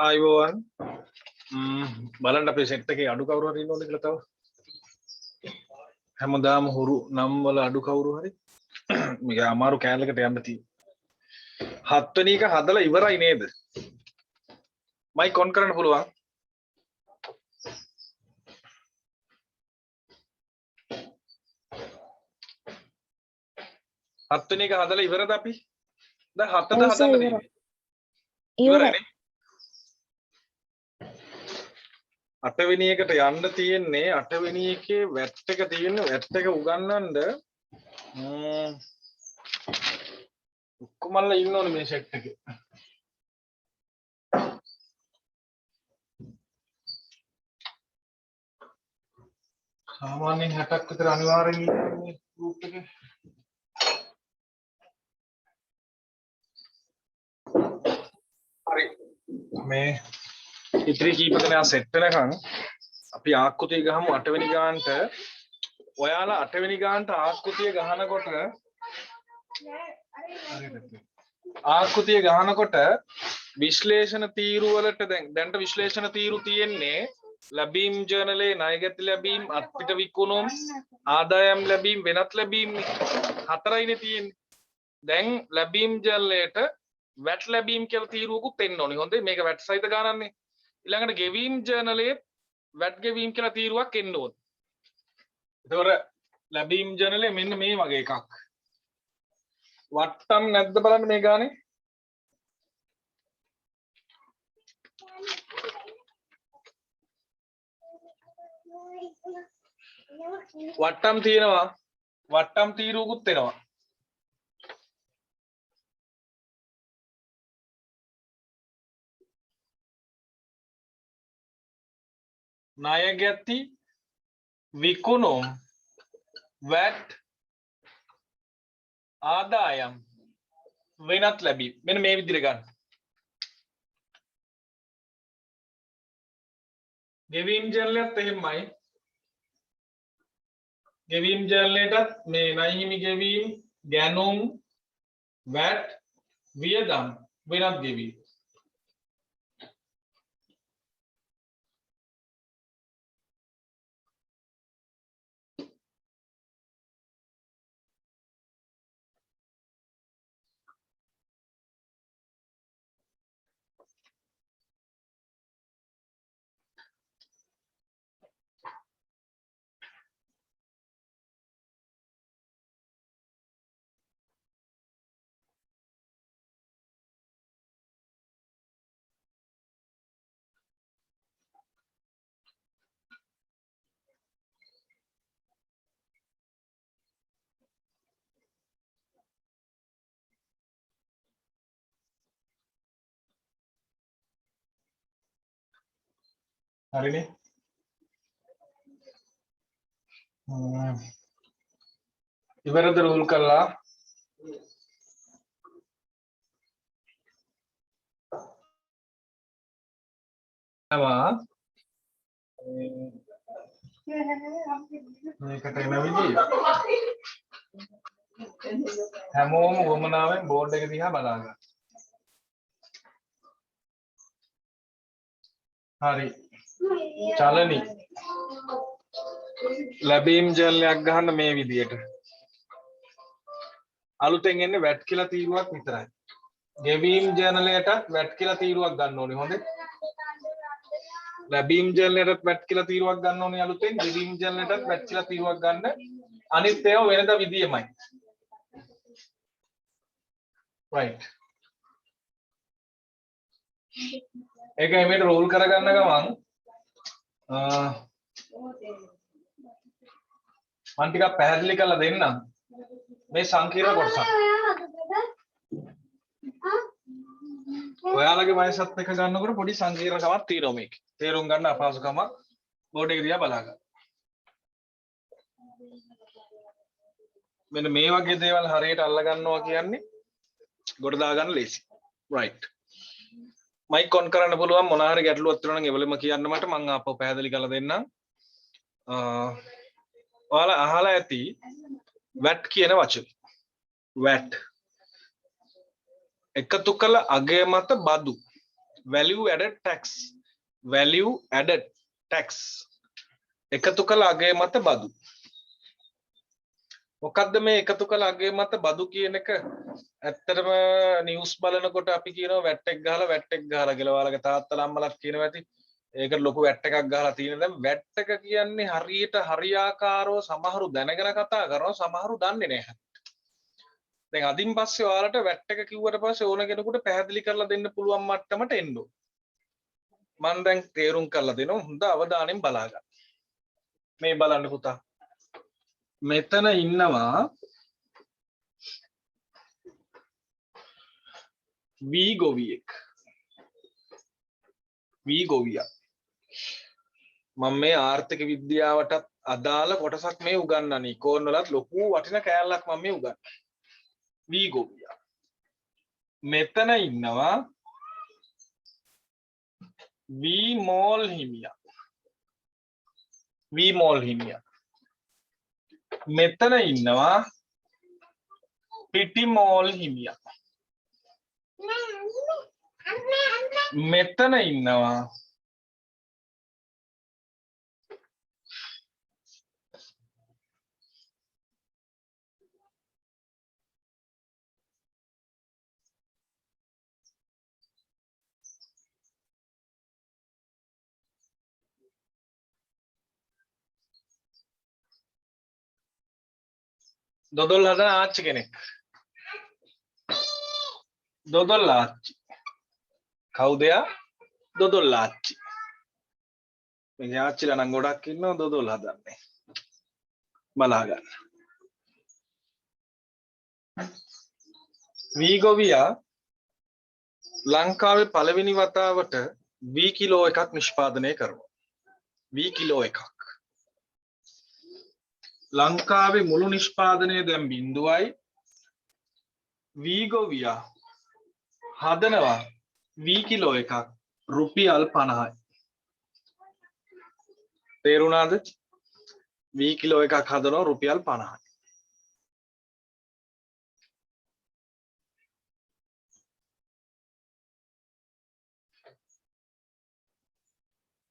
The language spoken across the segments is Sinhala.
ආයුබෝවන් බලන්න අපේ සෙට් එකේ අඩු කවුරු හරි ඉන්නවද කියලා තව හැමදාම හුරු නම් වල අඩු කවුරු හරි මේක අමාරු කෑල්ලකට යන්න තියෙනවා 7 වෙනි එක හදලා ඉවරයි නේද මයික් ඔන් කරන්න පුළුවන් 7 වෙනි එක හදලා ඉවරද අපි දැන් 7ද හදන්න තියෙන්නේ ඉවරයි 8 වෙනි එකට යන්න තියෙන්නේ 8 වෙනි එකේ වැට් එක තියෙන්නේ වැට් එක උගන්වන්න ඔක්කොමල්ලා ඉන්නෝනේ මේ සෙට් එකේ සාමාන්‍යයෙන් 60ක් විතර අනිවාර්යෙන් ඉන්නවා මේ ගෲප් එකේ හරි මේ ඉතිරි කීප දෙනා සෙට් වෙනකන් අපි ආකෘතිය ගහමු 8 වෙනි ගානට ඔයාලා 8 වෙනි ගානට ආකෘතිය ගහනකොට විශ්ලේෂණ තීරු වලට දැන්ට විශ්ලේෂණ තීරු තියෙන්නේ ලැබීම් ජර්නලේ ණයගැති ලැබීම් අත්පිට විකුණුම් ආදායම් ලැබීම් වෙනත් ලැබීම් හතරයිනේ තියෙන්නේ දැන් ලැබීම් ජර්නලේට වැට් ලැබීම් කියලා තීරුවකුත් එන්න ඕනේ හොඳේ මේක වැට් සහිත ගානන්නේ ඊළඟට ගෙවීම් ජර්නලේ වැට් ගෙවීම් කියලා තීරුවක් එන්න ඕනේ. ඒතකොට ලැබීම් ජර්නලේ මෙන්න මේ වගේ එකක්. වට්ටම් නැද්ද බලන්න මේ ගානේ? වට්ටම් තියෙනවා. වට්ටම් තීරුවකුත් එනවා. ණයගැති විකුණුම් වැට් ආදායම් වෙනත් ලැබීම් මෙන්න මේ විදිහට ගන්න. ගෙවීම් ජර්නලයත් එහෙමයි. ගෙවීම් ජර්නලයටත් මේ ණය හිමි ගෙවීම් ගැනුම් වැට් වියදම් වෙනත් ගෙවීම් හරිනේ ඉවරද රූල් කළා මේකට එන විදිය හැමෝම වමනාවෙන් බෝඩ් එක දිහා බලා ගන්න. හරි. චලනි. ලැබීම් ජර්නලයක් ගහන්න මේ විදියට. අලුතෙන් එන්නේ වැට් කියලා තීරුවක් විතරයි. ගෙවීම් ජර්නලයටත් වැට් කියලා තීරුවක් ගන්න ඕනේ හොඳේ. ලැබීම් ජර්නලයටත් වැට් කියලා තීරුවක් ගන්න ඕනේ අලුතෙන්. ගෙවීම් ජර්නලයටත් වැට් කියලා තීරුවක් ගන්න. අනිත් ඒවා වෙනද විදියමයි. right. ඒකයි මේක රෝල් කරගන්න ගමන් මම ටිකක් පැහැදිලි කරලා දෙන්නම් මේ සංකීර්ණ කොටසක්. ඔයාලගේ වයසත් එක්ක ගන්නකොට පොඩි සංකීර්ණකමක් තියෙනවා මේක. තේරුම් ගන්න අපහසුකමක් බෝඩ් එක දිහා බලා ගන්න. මෙන්න මේ වගේ දේවල් හරියට අල්ල ගන්නවා කියන්නේ ගොඩ දා ගන්න ලේසි. right. මයික් ඔන් කරන්න පුළුවන් මොනවා හරි ගැටලුවක් තියෙනවා නම් එවලෙම කියන්න මට මම ආපහු පැහැදිලි කරලා දෙන්නම්. ඔයාලා අහලා ඇති වැට් කියන වචනේ. වැට් එකතු කළ අගය මත බදු value added tax value added tax එකතු කළ අගය මත බදු මොකද්ද මේ එකතු කළ අගය මත බදු කියන එක ඇත්තටම නිවුස් බලනකොට අපි කියනවා වැට් එක ගහලා කියලා ඔයාලගේ තාත්තලා අම්මලාත් කියනවා ඇති ඒකට ලොකු වැට් එකක් ගහලා තියෙන දැන් වැට් එක කියන්නේ හරියට හරියාකාරව සමහරු දැනගෙන කතා කරනවා සමහරු දන්නේ නැහැ දැන් අදින් පස්සේ ඔයාලට වැට් එක කිව්වට පස්සේ ඕන කෙනෙකුට පැහැදිලි කරලා දෙන්න පුළුවන් මට්ටමට එන්න ඕන මම දැන් තේරුම් කරලා දෙනවා හොඳ අවධානයෙන් බලා ගන්න මේ බලන්න පුතා මෙතන ඉන්නවා වී ගොවියා මම මේ ආර්ථික විද්‍යාවටත් අදාළ කොටසක් මේ උගන්වන්නේ ඉකෝන් වලත් ලොකු වටින කෑල්ලක් මම මේ උගන්වන්නේ වී ගොවියා මෙතන ඉන්නවා වී මෝල් හිමියා මෙතන ඉන්නවා පිටි මෝල් හිමියා මෙතන ඉන්නවා දොදොල් හදන ආච්චි කෙනෙක් දොදොල් ආච්චි කවුද යා දොදොල් ආච්චි මේ ආච්චිලා නම් ගොඩක් ඉන්නවා දොදොල් හදන්නේ බලා ගන්න වී ගොවියා ලංකාවේ පළවෙනි වතාවට වී කිලෝ එකක් නිෂ්පාදනය කරනවා වී කිලෝ එකක් ලංකාවේ මුළු නිෂ්පාදනය දැන් 0යි වී ගොවියා හදනවා වී කිලෝ එකක් රුපියල් 50යි තේරුණාද වී කිලෝ එකක් හදනවා රුපියල් 50යි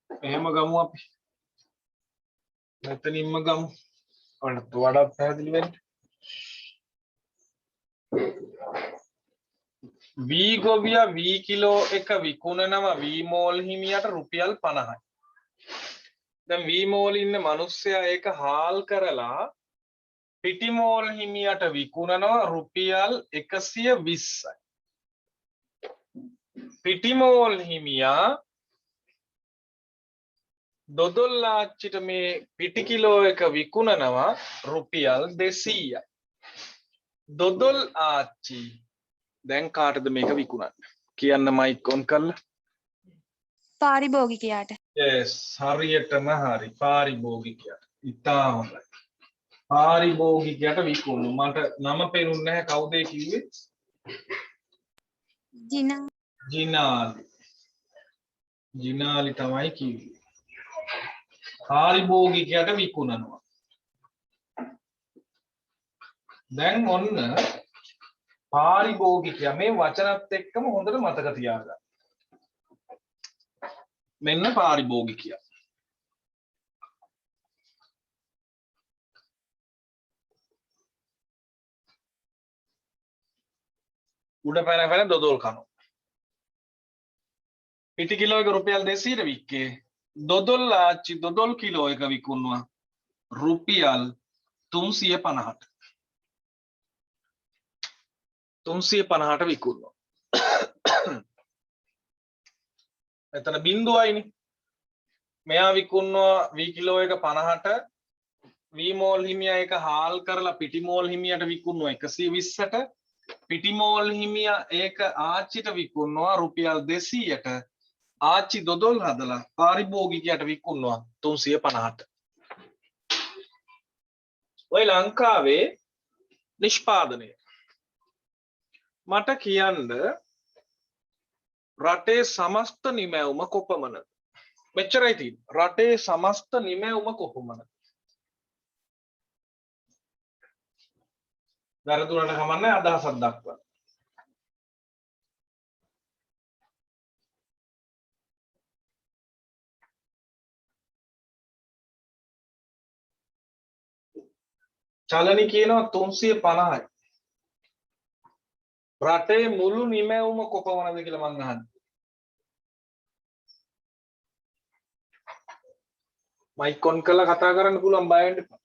එහෙම ගමු අපි මෙතනින්ම ගමු ඔන්න වඩා පැහැදිලි වෙන්න වී ගොවියා වී කිලෝ එක විකුණනවා වී මෝල් හිමියට රුපියල් 50යි දැන් වී මෝල් ඉන්න මිනිස්සයා ඒක හාල් කරලා පිටි මෝල් හිමියට විකුණනවා රුපියල් 120යි පිටි මෝල් හිමියා දොදොල් ආච්චිට මේ පිටි කිලෝ එක විකුණනවා රුපියල් 200යි දොදොල් ආච්චි දැන් කාටද මේක විකුණන්නේ කියන්න මයික් ඔන් කරලා පාරිභෝගිකයාට yes හරියටම හරි පාරිභෝගිකයාට ඉතා හොඳයි පාරිභෝගිකයාට විකුණු මට නම පේන්නේ නැහැ කවුද කිව්වේ ජිනාලි තමයි කිව්වේ පාරිභෝගිකයාට විකුණනවා දැන් ඔන්න පාරිභෝගිකයා මේ වචනත් එක්කම හොඳට මතක තියාගන්න මෙන්න පාරිභෝගිකයා උඩ පැන දොදොල් කනවා පිටි කිලෝ එක රුපියල් 200ට වික්කේ දොදොල් ආච්චි දොදොල් කිලෝ එක විකුණනවා රුපියල් 350ට 350ට විකුණනවා එතන බිඳුවයිනේ මෙයා විකුණනවා වී කිලෝ එක 50ට වී මෝල් හිමියා එක හාල් කරලා පිටි මෝල් හිමියට විකුණනවා 120ට පිටි මෝල් හිමියා ඒක ආච්චිට විකුණනවා රුපියල් 200ට ආච්චි දොදොල් හදලා පාරිභෝගිකයාට විකුණනවා 350ට ඔය ලංකාවේ නිෂ්පාදනය මට කියන්න රටේ සමස්ත නිමැවුම කොපමණද මෙච්චරයි තියෙන්නේ රටේ සමස්ත නිමැවුම කොපමණද දරදුරට කමන්නේ අදහසක් දක්වන්න චලනි කියනවා 350යි. රටේ මුළු නිමැවුම කොපමණද කියලා මං අහන්නේ. මයික් ඔන් කරලා කතා කරන්න පුළුවන් බය වෙන්න එපා.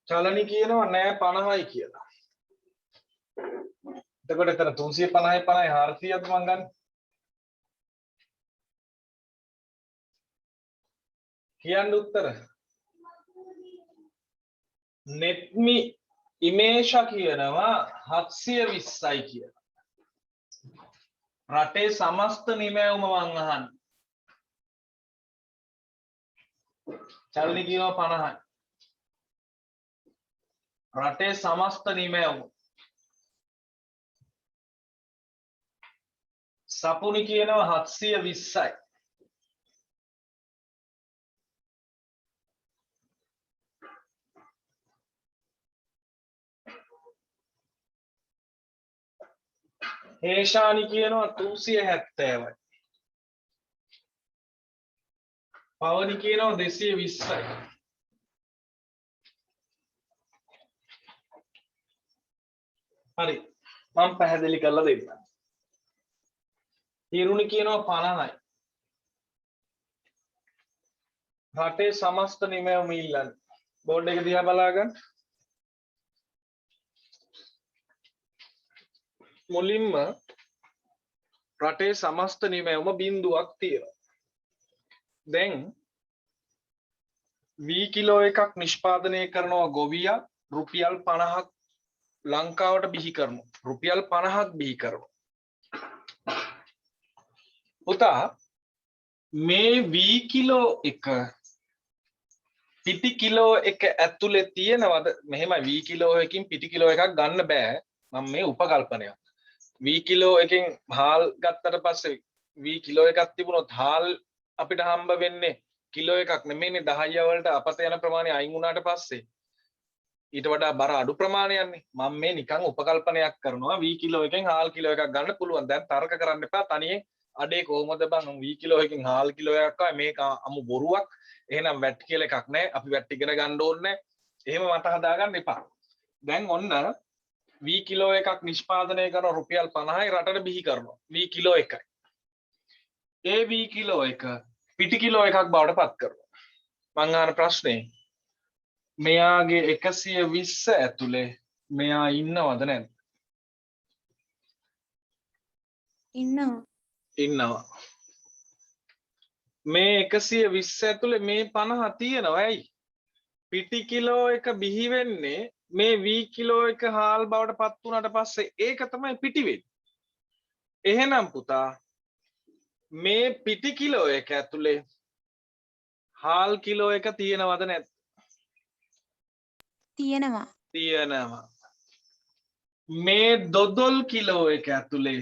චලනි කියනවා නෑ 50යි කියලා. එතකොට එතන 350යි 50යි 400ක්ද මං ගන්න. කියන්න උත්තර. නෙත්මි ඉමේෂා කියනවා 720යි කියලා. රටේ සමස්ත නිමැවුම මං අහන්නේ. චලනි කියනවා 50යි. රටේ සමස්ත නිමැවුම. සපුනි කියනවා 720යි. හේෂානි කියනවා 370යි. පවනි කියනවා 220යි. හරි මම පැහැදිලි කරලා දෙන්නම්. හිරුනි කියනවා 50යි. රටේ සමස්ත නිමැවුම ඉල්ලන්නේ. බෝඩ් එක දිහා බලා ගන්න. මුලින්ම රටේ සමස්ත නිමැවුම බිඳුවක් තියෙනවා. දැන් V කිලෝ එකක් නිෂ්පාදනය කරනවා ගොවියා රුපියල් 50ක් ලංකාවට බිහි කරනවා. රුපියල් 50ක් බිහි කරනවා. පුතා මේ V කිලෝ එක පිටි කිලෝ එක ඇතුලේ තියෙනවද? මෙහෙමයි V කිලෝ එකකින් පිටි කිලෝ එකක් ගන්න බෑ. මම මේ උපකල්පනයක්. V කිලෝ එකෙන් හාල් ගත්තට පස්සේ V කිලෝ එකක් තිබුණොත් හාල් අපිට හම්බ වෙන්නේ කිලෝ එකක් නෙමෙයිනේ 10 වලට අපත යන ප්‍රමාණය අයින් වුණාට පස්සේ ඊට වඩා බර අඩු ප්‍රමාණයක්නේ. මම මේ නිකන් උපකල්පනයක් කරනවා V කිලෝ එකෙන් හාල් කිලෝ එකක් ගන්න පුළුවන්. දැන් තර්ක කරන්න එපා තනියෙන් අඩේ කොහොමද බං V කිලෝ එකකින් හාල් කිලෝ එකක් ආවේ මේක අමු බොරුවක්. එහෙනම් වැට් කියලා එකක් නැහැ. අපි වැට් ඉගෙන ගන්න ඕනේ නැහැ. එහෙම මට හදාගන්න එපා. දැන් ඔන්න V කිලෝ එකක් නිෂ්පාදනය කරන රුපියල් 50යි රටට බිහි කරනවා. V කිලෝ එකයි. ඒ V කිලෝ එක පිටි කිලෝ එකක් බවට පත් කරනවා. මං අහන ප්‍රශ්නේ මෙයාගේ 120 ඇතුලේ මෙයා ඉන්නවද නැද්ද? ඉන්නවා. මේ 120 ඇතුලේ මේ 50 තියෙනවා. ඇයි? පිටි කිලෝ එක බිහි වෙන්නේ මේ V කිලෝ එක හාල් බවට පත් වුණාට පස්සේ ඒක තමයි පිටි වෙන්නේ. එහෙනම් පුතා මේ පිටි කිලෝ එක ඇතුලේ හාල් කිලෝ එක තියෙනවද නැද්ද? තියෙනවා. මේ දොදොල් කිලෝ එක ඇතුලේ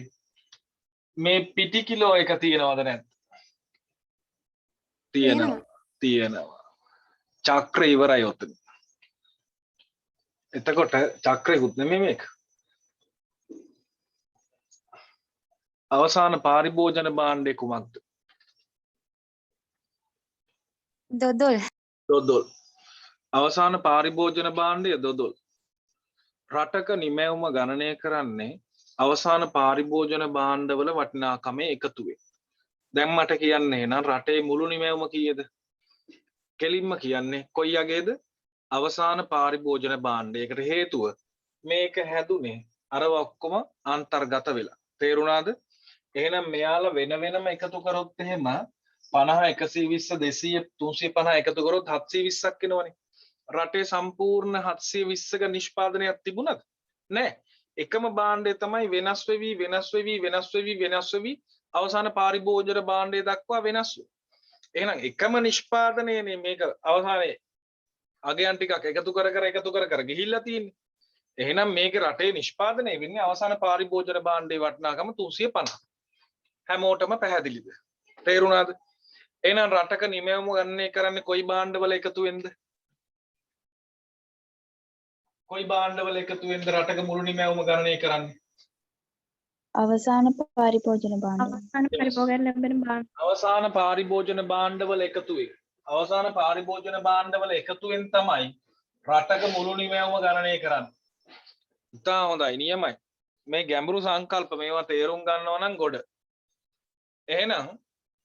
මේ පිටි කිලෝ එක තියෙනවද නැද්ද? තියෙනවා. චක්‍ර ඉවරයි ඔතන. එතකොට චක්‍රයකුත් නෙමෙයි මේක. අවසාන පාරිභෝජන භාණ්ඩය කුමක්ද? දොදොල්. අවසාන පාරිභෝජන භාණ්ඩය දොදොල්. රටක නිමැවුම ගණනය කරන්නේ අවසාන පාරිභෝජන භාණ්ඩවල වටිනාකමේ එකතුවෙන්. දැන් මට කියන්න එහෙනම් රටේ මුළු නිමැවුම කීයද? කෙලින්ම කියන්නේ කොයි යගේද? අවසාන පාරිභෝජන භාණ්ඩයකට හේතුව මේක හැදුනේ අරව ඔක්කොම අන්තර්ගත වෙලා. තේරුණාද? එහෙනම් මෙයාලා වෙන වෙනම එකතු කරොත් එහෙම 50 120 200 350 එකතු කරොත් 720ක් එනවනේ. රටේ සම්පූර්ණ 720ක නිෂ්පාදනයක් තිබුණද? නැහැ. එකම භාණ්ඩය තමයි වෙනස් වෙවි අවසාන පාරිභෝජන භාණ්ඩය දක්වා වෙනස් වෙන්නේ. එහෙනම් එකම නිෂ්පාදනයනේ මේක අවසානයේ අගයන් ටිකක් එකතු කර ගිහිල්ලා තියෙන්නේ. එහෙනම් මේක රටේ නිෂ්පාදනය වෙන්නේ අවසාන පාරිභෝජන භාණ්ඩයේ වටිනාකම 350. හැමෝටම පැහැදිලිද? තේරුණාද? එහෙනම් රටක නිමැවුම ගණනය කරන්නේ කොයි භාණ්ඩවල එකතු වෙන්ද? කොයි භාණ්ඩවල එකතු වෙන්ද රටක මුළු නිමැවුම ගණනය කරන්නේ? අවසාන පාරිභෝජන භාණ්ඩ. අවසාන පාරිභෝජන භාණ්ඩවල එකතු වේ. අවසාන පාරිභෝජන භාණ්ඩවල එකතුවෙන් තමයි රටක මුළු නිමැවුම ගණනය කරන්නේ. ඉතා හොඳයි නියමයි. මේ ගැඹුරු සංකල්ප මේවා තේරුම් ගන්නවා නම් ගොඩ. එහෙනම්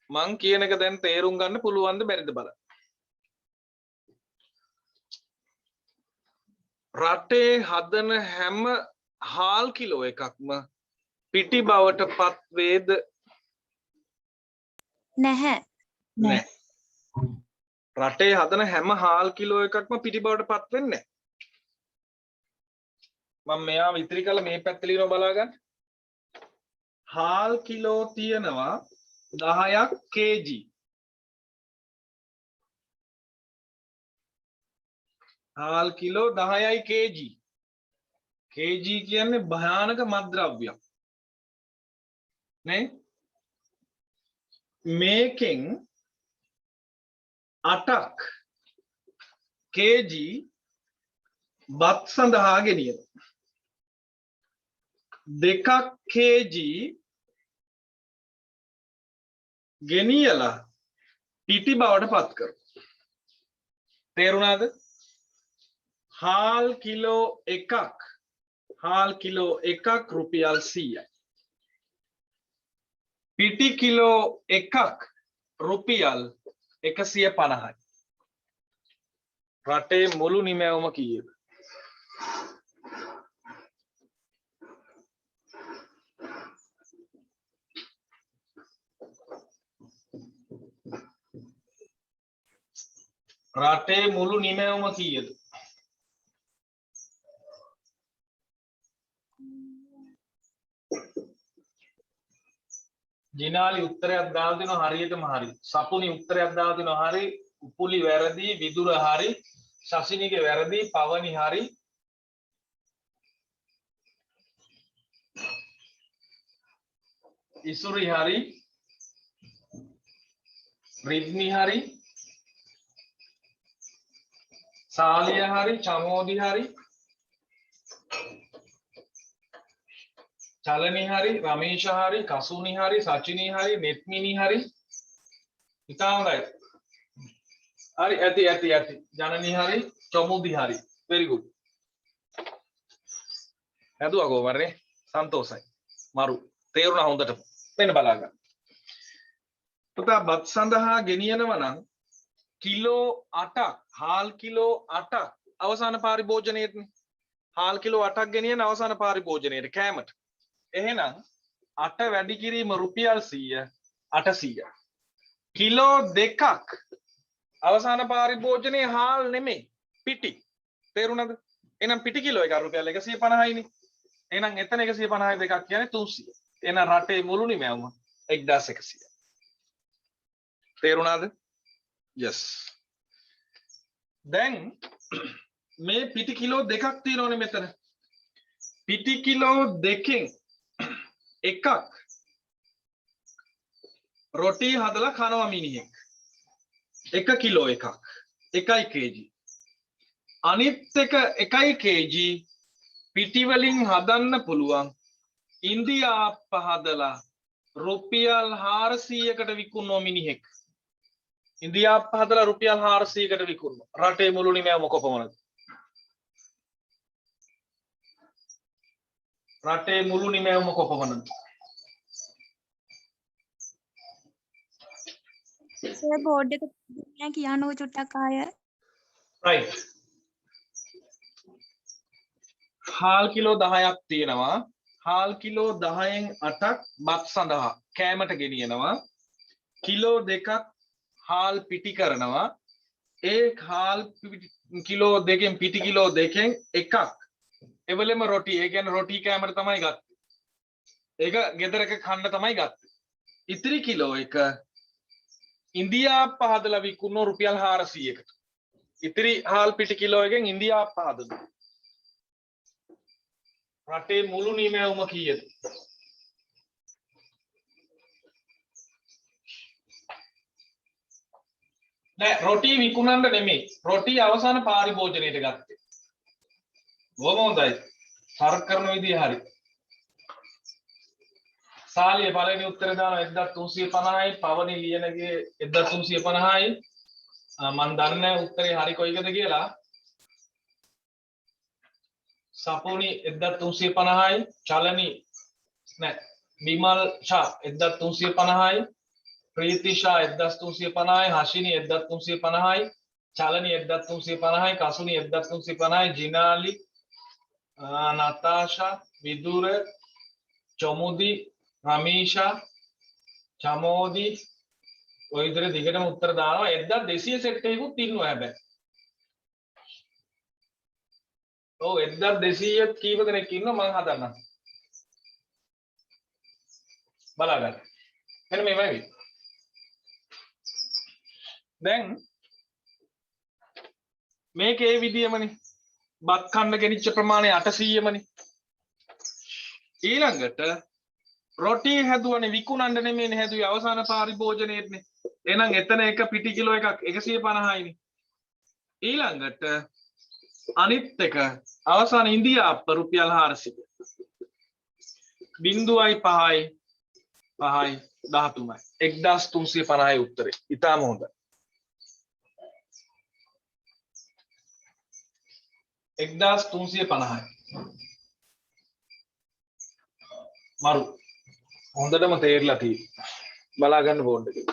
මං කියන එක දැන් තේරුම් ගන්න පුළුවන්ද බැරිද බලන්න. රටේ හදන හැම හාල් කිලෝ එකක්ම පිටි බවට පත් වේද? නැහැ. නැහැ. රටේ හදන හැම හාල් කිලෝ එකක්ම පිටි බවට පත් වෙන්නේ නැහැ. මම මෙයා විතරි කළ මේ පැත්තේ ලියනවා බලා ගන්න. හාල් කිලෝ තියෙනවා 10ක් kg. හාල් කිලෝ 10යි kg. kg කියන්නේ භයානක මත්ද්‍රව්‍යයක්. නේ? මේකෙන් 8ක් kg බත් සඳහා ගෙනියන. 2ක් kg ගෙනියලා පිටි බවට පත් කරනවා. තේරුණාද? හාල් කිලෝ එකක් රුපියල් 100යි. පිටි කිලෝ එකක් රුපියල් 150යි. රටේ මුළු නිමැවුම කීයද? රටේ මුළු නිමැවුම කීයද? ජිනාලි උත්තරයක් දාලා දෙනවා හරියටම හරි. සපුනි උත්තරයක් දාලා දෙනවා හරි. උපුලි වැරදි, විදුර හරි, ශෂිනිගේ වැරදි, පවනි හරි. ඉසුරි හරි. රිද්නි හරි. සාලිය හරි, චමෝදි හරි. චලනි හරි, රමේෂ හරි, කසුනි හරි, සචිනි හරි, නෙත්මිනි හරි. ඉතා හොඳයි. හරි ඇති. ජනනි හරි, චොමුදි හරි. very good. හැදුවා කොහමද? සන්තෝෂයි. මරු. තේරුණා හොඳට. මෙන්න බලා ගන්න. පුතා බත් සඳහා ගෙනියනවා නම් කිලෝ 8ක්, හාල් කිලෝ 8ක් අවසාන පාරිභෝජනයේදී. හාල් කිලෝ 8ක් ගෙනියන අවසාන පාරිභෝජනයේදී කෑමට. එහෙනම් 8 වැඩි කිරීම රුපියල් 100 800. කිලෝ 2ක් අවසාන පාරිභෝජනයේ හාල් නෙමෙයි පිටි. තේරුණාද? එහෙනම් පිටි කිලෝ එක රුපියල් 150යිනේ. එහෙනම් එතන 150 දෙකක් කියන්නේ 300. එහෙනම් රටේ මුළු නිමැවුම 1100. තේරුණාද? yes. දැන් මේ පිටි කිලෝ 2ක් තියෙනවනේ මෙතන. පිටි කිලෝ 2කින් එකක් රොටි හදලා කනවා මිනිහෙක්. 1 කිලෝ එකක් 1යි kg. අනිත් එක 1යි kg පිටි වලින් හදන්න පුළුවන් ඉන්දියාප්ප හදලා රුපියල් 400කට විකුණන මිනිහෙක්. ඉන්දියාප්ප හදලා රුපියල් 400කට විකුණන. රටේ මුළු නිමැවුම කොපමණද? රටේ මුළු නිමැවුම කොපමණද? සර් බෝඩ් එක නෑ කියනෝ චුට්ටක් ආය. right. හාල් කිලෝ 10ක් තියෙනවා. හාල් කිලෝ 10න් 8ක් බත් සඳහා කෑමට ගෙනියනවා. කිලෝ 2ක් හාල් පිටි කරනවා. ඒ හාල් කිලෝ 2කින් පිටි කිලෝ 2කින් එකක් එවලෙම රොටි. ඒ කියන්නේ රොටි කෑමට තමයි ගත්තේ. ඒක ගෙදරක කන්න තමයි ගත්තේ. ඉතිරි කිලෝ එක ඉන්දියාප්ප හදලා විකුණන රුපියල් 400කට. ඉතිරි හාල් පිටි කිලෝ එකෙන් ඉන්දියාප්ප හදනවා. රටේ මුළු නිමැවුම කීයද? නෑ රොටි විකුණන්න නෙමෙයි. රොටි අවසාන පාරිභෝජනයට ගත්තේ. බොහොම හොඳයි. තර්ක කරන විදිය හරි. සාලිය පළවෙනි උත්තර දානවා 1350යි, පවනි ලියනගේ 1350යි, මන් දන්නේ උත්තරේ හරි කොයිකද කියලා. සපෝනි 1350යි, චලනි නෑ විමල් ෂා 1350යි, ප්‍රීති ෂා 1350යි, හෂිනි 1350යි, චලනි 1350යි, කසුනි 1350යි, ජිනාලි, නතාෂා, විදුර, චොමුදි, රමීෂා, චමෝදි ඔය විදිහට දිගටම උත්තර දානවා. 1200 සෙට් එකකුත් ඉන්නවා හැබැයි. ඔව් 1200 කීප දෙනෙක් ඉන්නවා මම හදන්නම්. බලාගන්න. මෙන්න මේවයි. දැන් මේකේ විදියමනේ. බත් කන්න ගෙනිච්ච ප්‍රමාණය 800මනේ. ඊළඟට රොටි හැදුවනේ විකුණන්න නෙමෙයිනේ හැදුවේ අවසාන පාරිභෝජනයේනේ. එහෙනම් එතන එක පිටි කිලෝ එකක් 150යිනේ. ඊළඟට අනිත් එක අවසාන ඉන්දියාප්ප රුපියල් 400. 0.5යි 5යි 13යි 1350යි උත්තරේ. ඉතාලම හොඳයි. 1350යි. මරු හොඳටම තේරිලා තියෙනවා. බලා ගන්න බෝඩ් එකේ.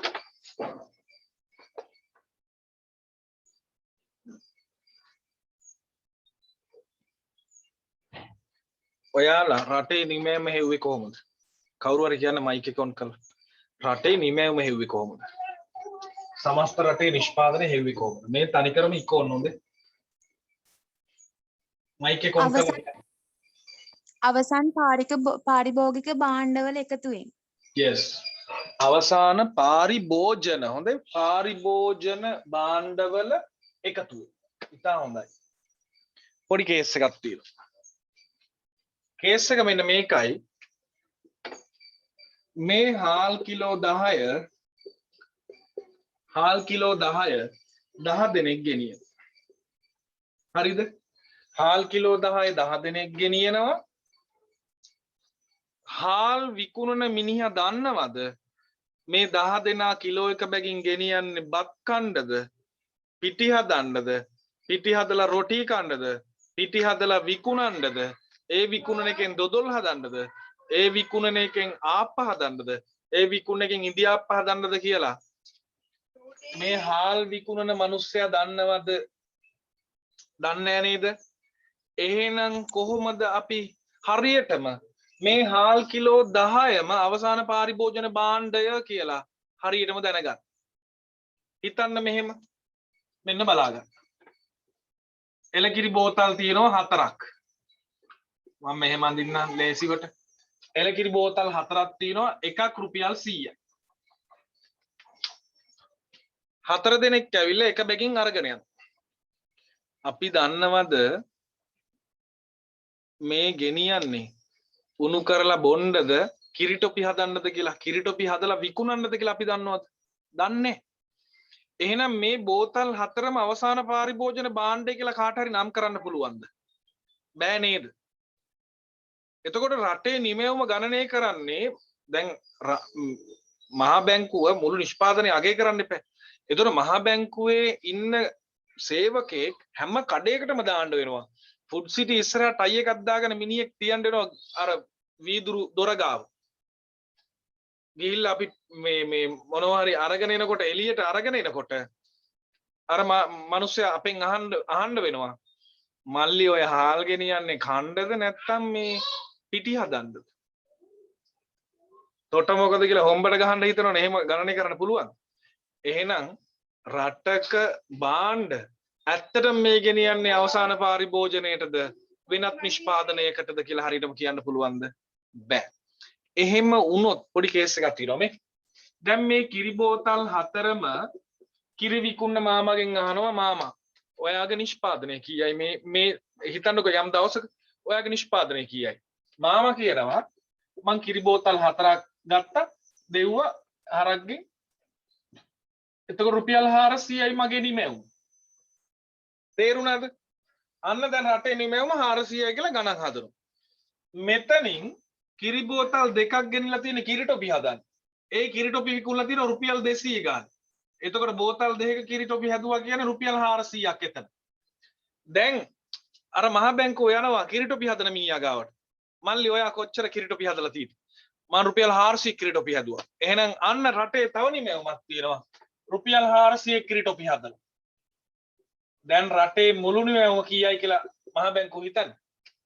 ඔයාලා රටේ නිමෑම හෙව්වේ කොහොමද? කවුරු හරි කියන්න මයික් එක ඔන් කරලා. රටේ නිමෑම හෙව්වේ කොහොමද? සමස්ත රටේ නිෂ්පාදනය හෙව්වේ කොහොමද? මේ තනිකරම ඉක්කොන්න හොඳේ. මයික් එක ඔන් කරලා. අවසන් පාරිභෝගික භාණ්ඩවල එකතුවෙන්. yes. අවසාන පාරිභෝජන හොඳේ පාරිභෝජන භාණ්ඩවල එකතුව. ඉතා හොඳයි. පොඩි කේස් එකක් තියෙනවා. කේස් එක මෙන්න මේකයි. මේ හාල් කිලෝ 10 10 දෙනෙක් ගෙනියන. හරිද? හාල් කිලෝ 10 10 දෙනෙක් ගෙනියනවා. හාල් විකුණන මිනිහා දන්නවද මේ 10 දෙනා කිලෝ එක බැගින් ගෙනියන්නේ බත් කණ්ඩද පිටි හදන්නද පිටි හදලා රොටි කණ්ඩද පිටි හදලා විකුණන්නද ඒ විකුණන එකෙන් දොදොල් හදන්නද ඒ විකුණන එකෙන් ආප්ප හදන්නද ඒ විකුණන එකෙන් ඉදිආප්ප හදන්නද කියලා මේ හාල් විකුණන මිනිස්සයා දන්නවද? දන්නේ නේද? එහෙනම් කොහොමද අපි හරියටම මේ හාල් කිලෝ 10ම අවසාන පාරිභෝජන භාණ්ඩය කියලා හරියටම දැනගන්න. හිතන්න මෙහෙම. මෙන්න බලාගන්න. එලකිරි බෝතල් තියෙනවා 4ක්. මම මෙහෙම අඳින්නම් ලේසිවට. එලකිරි බෝතල් 4ක් තියෙනවා එකක් රුපියල් 100යි. 4 දෙනෙක් ඇවිල්ලා එක බැගින් අරගෙන යනවා. අපි දන්නවද මේ ගෙනියන්නේ උණු කරලා බොණ්ඩද කිරිටොපි හදන්නද කියලා? කිරිටොපි හදලා විකුණන්නද කියලා අපි දන්නවද? දන්නේ. එහෙනම් මේ බෝතල් 4ම අවසාන පාරිභෝජන භාණ්ඩය කියලා කාට හරි නම් කරන්න පුළුවන්ද? බෑ නේද? එතකොට රටේ නිමැවුම ගණනය කරන්නේ දැන් මහා බැංකුව මුළු නිෂ්පාදනය අගය කරන්න එපා. එතකොට මහා බැංකුවේ ඉන්න සේවකෙක් හැම කඩේකටම දාන්න වෙනවා. ෆුඩ් සිටි ඉස්සරහා ටයි එකක් දාගෙන මිනිහෙක් තියන්න වෙනවා අර වීදුරු දොර ගාව. ගිහිල්ලා අපි මේ මොනවා හරි අරගෙන එනකොට එළියට අරගෙන එනකොට අර මිනිස්සයා අපෙන් අහන්න වෙනවා. මල්ලි ඔය හාල් ගෙනියන්නේ කණ්ඩද නැත්තම් මේ පිටි හදන්නද? තොට මොකද කියලා හොම්බට ගහන්න හිතනවනේ. එහෙම ගණනය කරන්න පුළුවන්. එහෙනම් රටක භාණ්ඩ ඇත්තටම මේ ගෙනියන්නේ අවසාන පාරිභෝජනයේටද වෙනත් නිෂ්පාදනයකටද කියලා හරියටම කියන්න පුළුවන්ද? බෑ. එහෙම වුණොත් පොඩි කේස් එකක් තියෙනවා මේ. දැන් මේ කිරි බෝතල් 4ම කිරි විකුණන මාමගෙන් අහනවා මාමා ඔයාගේ නිෂ්පාදනය කීයයි මේ හිතන්නකෝ යම් දවසක ඔයාගේ නිෂ්පාදනය කීයයි? මාමා කියනවා මං කිරි බෝතල් 4ක් ගත්තා දෙව්වා හරක්ගෙන්. එතකොට රුපියල් 400යි මගේ නිමැවුම. තේරුණාද? අන්න දැන් රටේ නිමැවුම 400යි කියලා ගණන් හදනවා. මෙතනින් කිරි බෝතල් 2ක් ගෙනිලා තියෙන කිරිටොපි හදන්න. ඒ කිරිටොපි විකුණලා තියෙන රුපියල් 200 ගන්න. එතකොට බෝතල් දෙකක කිරි ටොපි හැදුවා කියන්නේ රුපියල් 400ක් එතන. දැන් අර මහ බැංකුව යනවා කිරි ටොපි හදන මිනිහා ගාවට. මල්ලි ඔයා කොච්චර කිරි ටොපි හදලා තියෙද? මම රුපියල් 400ක් කිරි ටොපි හැදුවා. එහෙනම් අන්න රටේ තව නිමැවුමක් තියෙනවා. රුපියල් 400ක් කිරි ටොපි හදලා. දැන් රටේ මුළු නිමැවුම කීයයි කියලා මහ බැංකුව හිතන්නේ?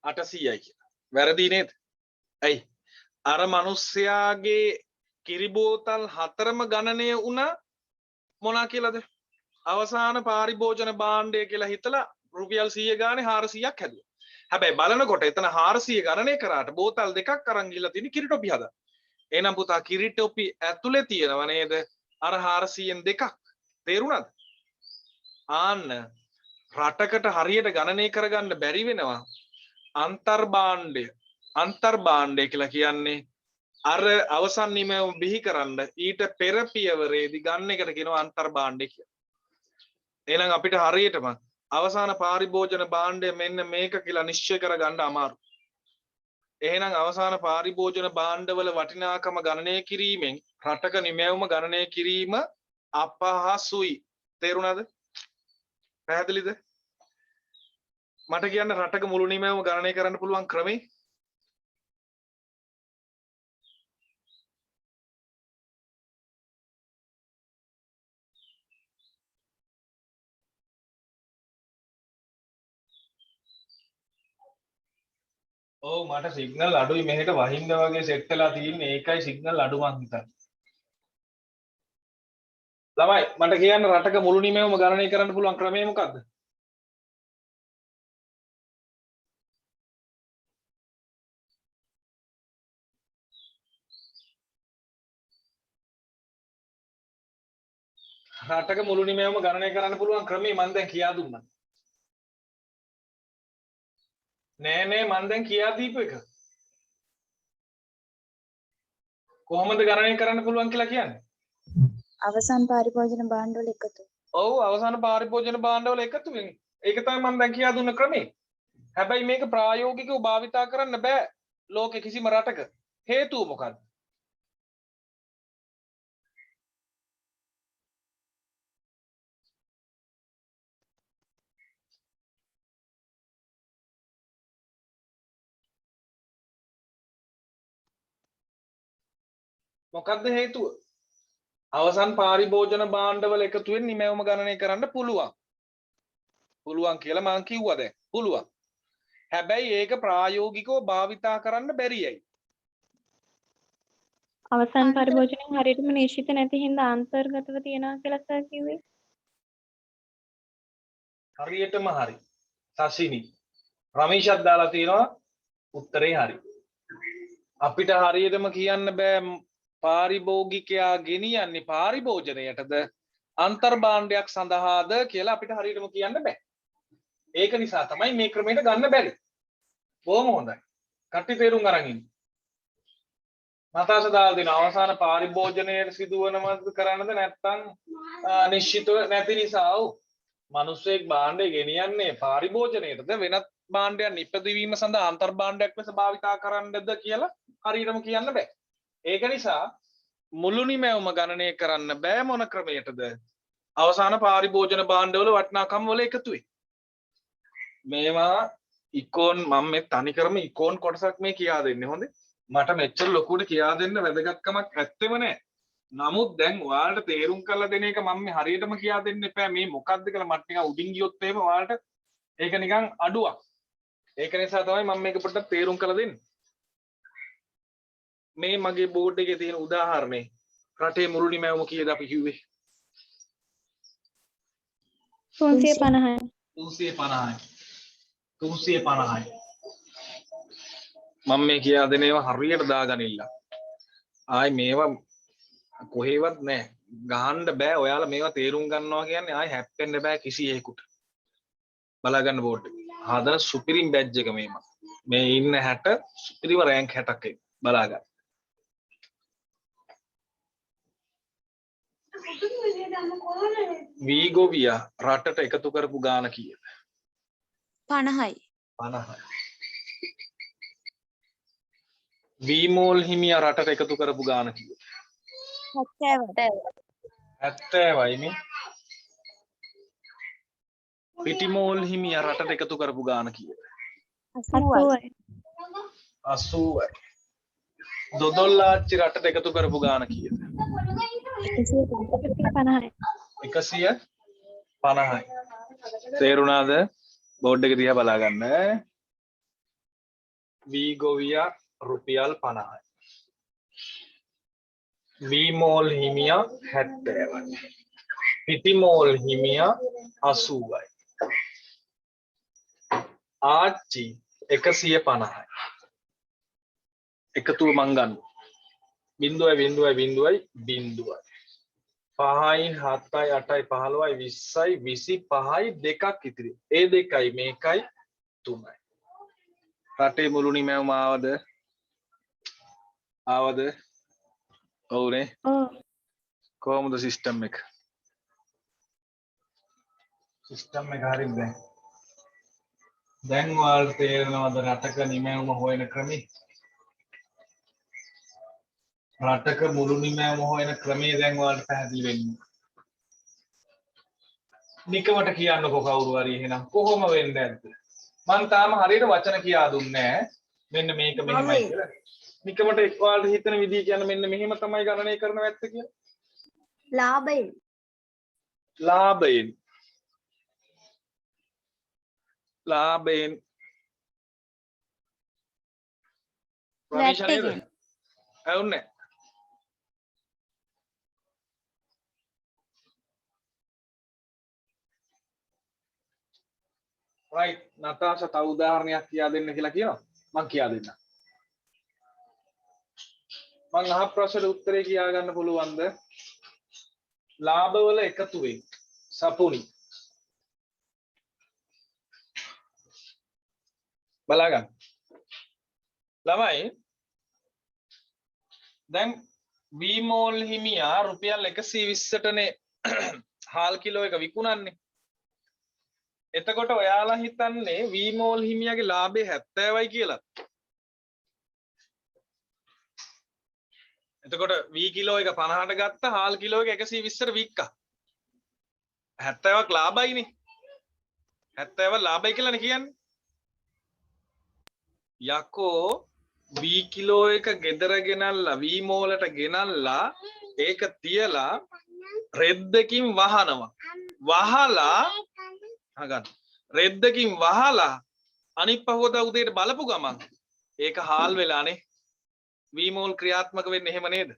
800යි කියලා. වැරදි නේද? ඇයි? අර මිනිස්යාගේ කිරි බෝතල් 4ම ගණනය වුණා මොනා කියලාද? අවසාන පාරිභෝජන භාණ්ඩය කියලා හිතලා රුපියල් 100 ගානේ 400ක් හැදුවා. හැබැයි බලනකොට එතන 400 ගණනය කරාට බෝතල් දෙකක් අරන් ගිහලා තියෙන කිරි ටොපි හදා. එහෙනම් පුතා කිරි ටොපි ඇතුලේ තියෙනව නේද? අර 400න් දෙකක්. තේරුණාද? ආන්න රටකට හරියට ගණනය කරගන්න බැරි වෙනවා. අන්තර්භාණ්ඩය කියලා කියන්නේ අර අවසන් නිමැවුම බිහි කරන්න ඊට පෙර පියවරේදී ගන්න එකට කියනවා අන්තර්භාණ්ඩය කියලා. එහෙනම් අපිට හරියටම අවසාන පාරිභෝජන භාණ්ඩය මෙන්න මේක කියලා නිශ්චය කරගන්න අමාරුයි. එහෙනම් අවසාන පාරිභෝජන භාණ්ඩවල වටිනාකම ගණනය කිරීමෙන් රටක නිමැවුම ගණනය කිරීම අපහසුයි. තේරුණාද? පැහැදිලිද? මට කියන්න රටක මුළු නිමැවුම ගණනය කරන්න පුළුවන් ක්‍රමේ? ඔව් මට සිග්නල් අඩුයි මෙහෙට වහින්න වගේ සෙට් වෙලා තියෙන්නේ ඒකයි සිග්නල් අඩු මං හිතන්නේ. ළමයි මට කියන්න රටක මුළු නිමැවුම ගණනය කරන්න පුළුවන් ක්‍රමය මොකක්ද? රටක මුළු නිමැවුම ගණනය කරන්න පුළුවන් ක්‍රමය මම දැන් කියා දුන්නා. නෑ මම දැන් කියා දීපු එක. කොහොමද ගණනය කරන්න පුළුවන් කියලා කියන්නේ? අවසන් පාරිභෝජන භාණ්ඩවල එකතු. ඔව් අවසාන පාරිභෝජන භාණ්ඩවල එකතුවෙන්. ඒක තමයි මම දැන් කියා දුන්න ක්‍රමය. හැබැයි මේක ප්‍රායෝගිකව භාවිතා කරන්න බෑ ලෝකෙ කිසිම රටක. හේතුව මොකක්ද? මොකක්ද හේතුව? අවසන් පාරිභෝජන භාණ්ඩවල එකතුවෙන් නිමැවුම ගණනය කරන්න පුළුවන්. පුළුවන් කියලා මං කිව්වා දැන්. පුළුවන්. හැබැයි ඒක ප්‍රායෝගිකව භාවිතා කරන්න බැරියයි. අවසන් පරිභෝජනයෙන් හරියටම නිශ්චිත නැති හින්දා අන්තර්ගතව තියනවා කියලා සර් කිව්වේ. හරියටම හරි. සසිනි. රමේෂත් දාලා තියෙනවා උත්තරේ හරි. අපිට හරියටම කියන්න බෑ පාරිභෝගිකයා ගෙනියන්නේ පාරිභෝජනයටද අන්තර්භාණ්ඩයක් සඳහාද කියලා අපිට හරියටම කියන්න බෑ. ඒක නිසා තමයි මේ ක්‍රමයට ගන්න බැරි. බොහොම හොඳයි. කට්ටි තේරුම් අරන් ඉන්න. මතාස දාලා දෙන අවසාන පාරිභෝජනයේ සිදුවනවද කරන්නද නැත්නම් නිශ්චිතව නැති නිසා ඔව්. මිනිස්සෙක් භාණ්ඩය ගෙනියන්නේ පාරිභෝජනයේද වෙනත් භාණ්ඩයක් නිපදවීම සඳහා අන්තර්භාණ්ඩයක් ලෙස භාවිතා කරන්නද කියලා හරියටම කියන්න බෑ. ඒක නිසා මුළු නිමැවුම ගණනය කරන්න බෑ මොන ක්‍රමයටද? අවසාන පාරිභෝජන භාණ්ඩවල වටිනාකම් වල එකතුයි. මේවා ඉකෝන් මම මේ තනිකරම ඉකෝන් කොටසක් මේ කියා දෙන්නේ හොඳේ. මට මෙච්චර ලොකුට කියා දෙන්න වැදගත්කමක් ඇත්තෙම නැහැ. නමුත් දැන් ඔයාලට තේරුම් කරලා දෙන එක මම මේ හරියටම කියා දෙන්න එපා මේ මොකක්ද කියලා මට නිකන් උඩින් ගියොත් එහෙම ඔයාලට ඒක නිකන් අඩුවක්. ඒක නිසා තමයි මම මේක පොඩ්ඩක් තේරුම් කරලා දෙන්නේ. මේ මගේ බෝඩ් එකේ තියෙන උදාහරණේ රටේ මුළු නිමැවුම කීයද අපි කිව්වේ? 350යි. 350යි. මම මේ කියා දෙන ඒවා හරියට දාගනින්න. ආයි මේවා කොහෙවත් නැහැ. ගහන්න බෑ. ඔයාලා මේවා තේරුම් ගන්නවා කියන්නේ ආයි හැප්පෙන්න බෑ කිසියෙකුට. බලාගන්න බෝඩ් එක. හදන සුපිරිම බැජ් එක මේම. මේ ඉන්න 60 සුපිරිම රෑන්ක් 60ක් එක. බලාගන්න. වීගෝවියා රටට එකතු කරපු ගාන කීයද? 50යි. 50යි. වීමෝල් හිමියා රටට එකතු කරපු ගාන කීයද? 70. 70යි මේ. පිටිමෝල් හිමියා රටට එකතු කරපු ගාන කීයද? 80යි. 80යි. දොදොල්ලාච්චි රටට එකතු කරපු ගාන කීයද? 150යි. 150යි. තේරුණාද? බෝඩ් එක දිහා බලා ගන්න. වී ගොවියා රුපියල් 50යි. වී මෝල් හිමියා 70යි. පිටිමෝල් හිමියා 80යි. ආච්චි 150යි. එකතුව මං ගන්න. 0.0.0.0යි 5යි 7යි 8යි 15යි 20යි 25යි දෙකක් ඉතිරි. ඒ දෙකයි මේකයි 3යි. රටේ මුළු නිමැවුම ආවද? ආවද? ඔව්නේ. ඔව්. කොහොමද සිස්ටම් එක? සිස්ටම් එක හරිද දැන්? දැන් ඔයාලට තේරෙනවද රටක නිමැවුම හොයන ක්‍රමේ? රටක මුළු නිමැවුම හොයන ක්‍රමේ දැන් ඔයාලට පැහැදිලි වෙන්නේ. නිකමට කියන්නකෝ කවුරු හරි එහෙනම් කොහොම වෙන්නේ නැද්ද? මං තාම හරියට වචන කියා දුන්නේ නැහැ. මෙන්න මේක මෙහෙමයි කියලා. නිකමට ඔයාලට හිතන විදිහ කියන මෙන්න මෙහෙම තමයි ගණනය කරන්න වැත්ත කියලා. ලාභයෙන්. ලාභයෙන්. ලාභයෙන්. වැට්ටකින්. ඇවුන්නේ. right නතාෂා තව උදාහරණයක් කියා දෙන්න කියලා කියනවා. මං කියා දෙන්නම්. මං අහ ප්‍රශ්නෙට උත්තරේ කියා ගන්න පුළුවන්ද? ලාභවල එකතුවෙන් සපුනි. බලා ගන්න. ළමයි දැන් වී මෝල් හිමියා රුපියල් 120ටනේ හාල් කිලෝ එක විකුණන්නේ. එතකොට ඔයාලා හිතන්නේ වී මෝල් හිමියාගේ ලාභය 70යි කියලා. එතකොට වී කිලෝ එක 50ට ගත්ත හාල් කිලෝ එක 120ට වික්කා. 70ක් ලාභයිනේ. 70ක් ලාභයි කියලානේ කියන්නේ. යකෝ වී කිලෝ එක ගෙදර ගෙනල්ලා වී මෝලට ගෙනල්ලා ඒක තියලා රෙද්දකින් වහනවා. වහලා අහගන්න. රෙද්දකින් වහලා අනිත් පහවදා උදේට බලපු ගමන් ඒක හාල් වෙලානේ. වී මෝල් ක්‍රියාත්මක වෙන්නේ එහෙම නේද?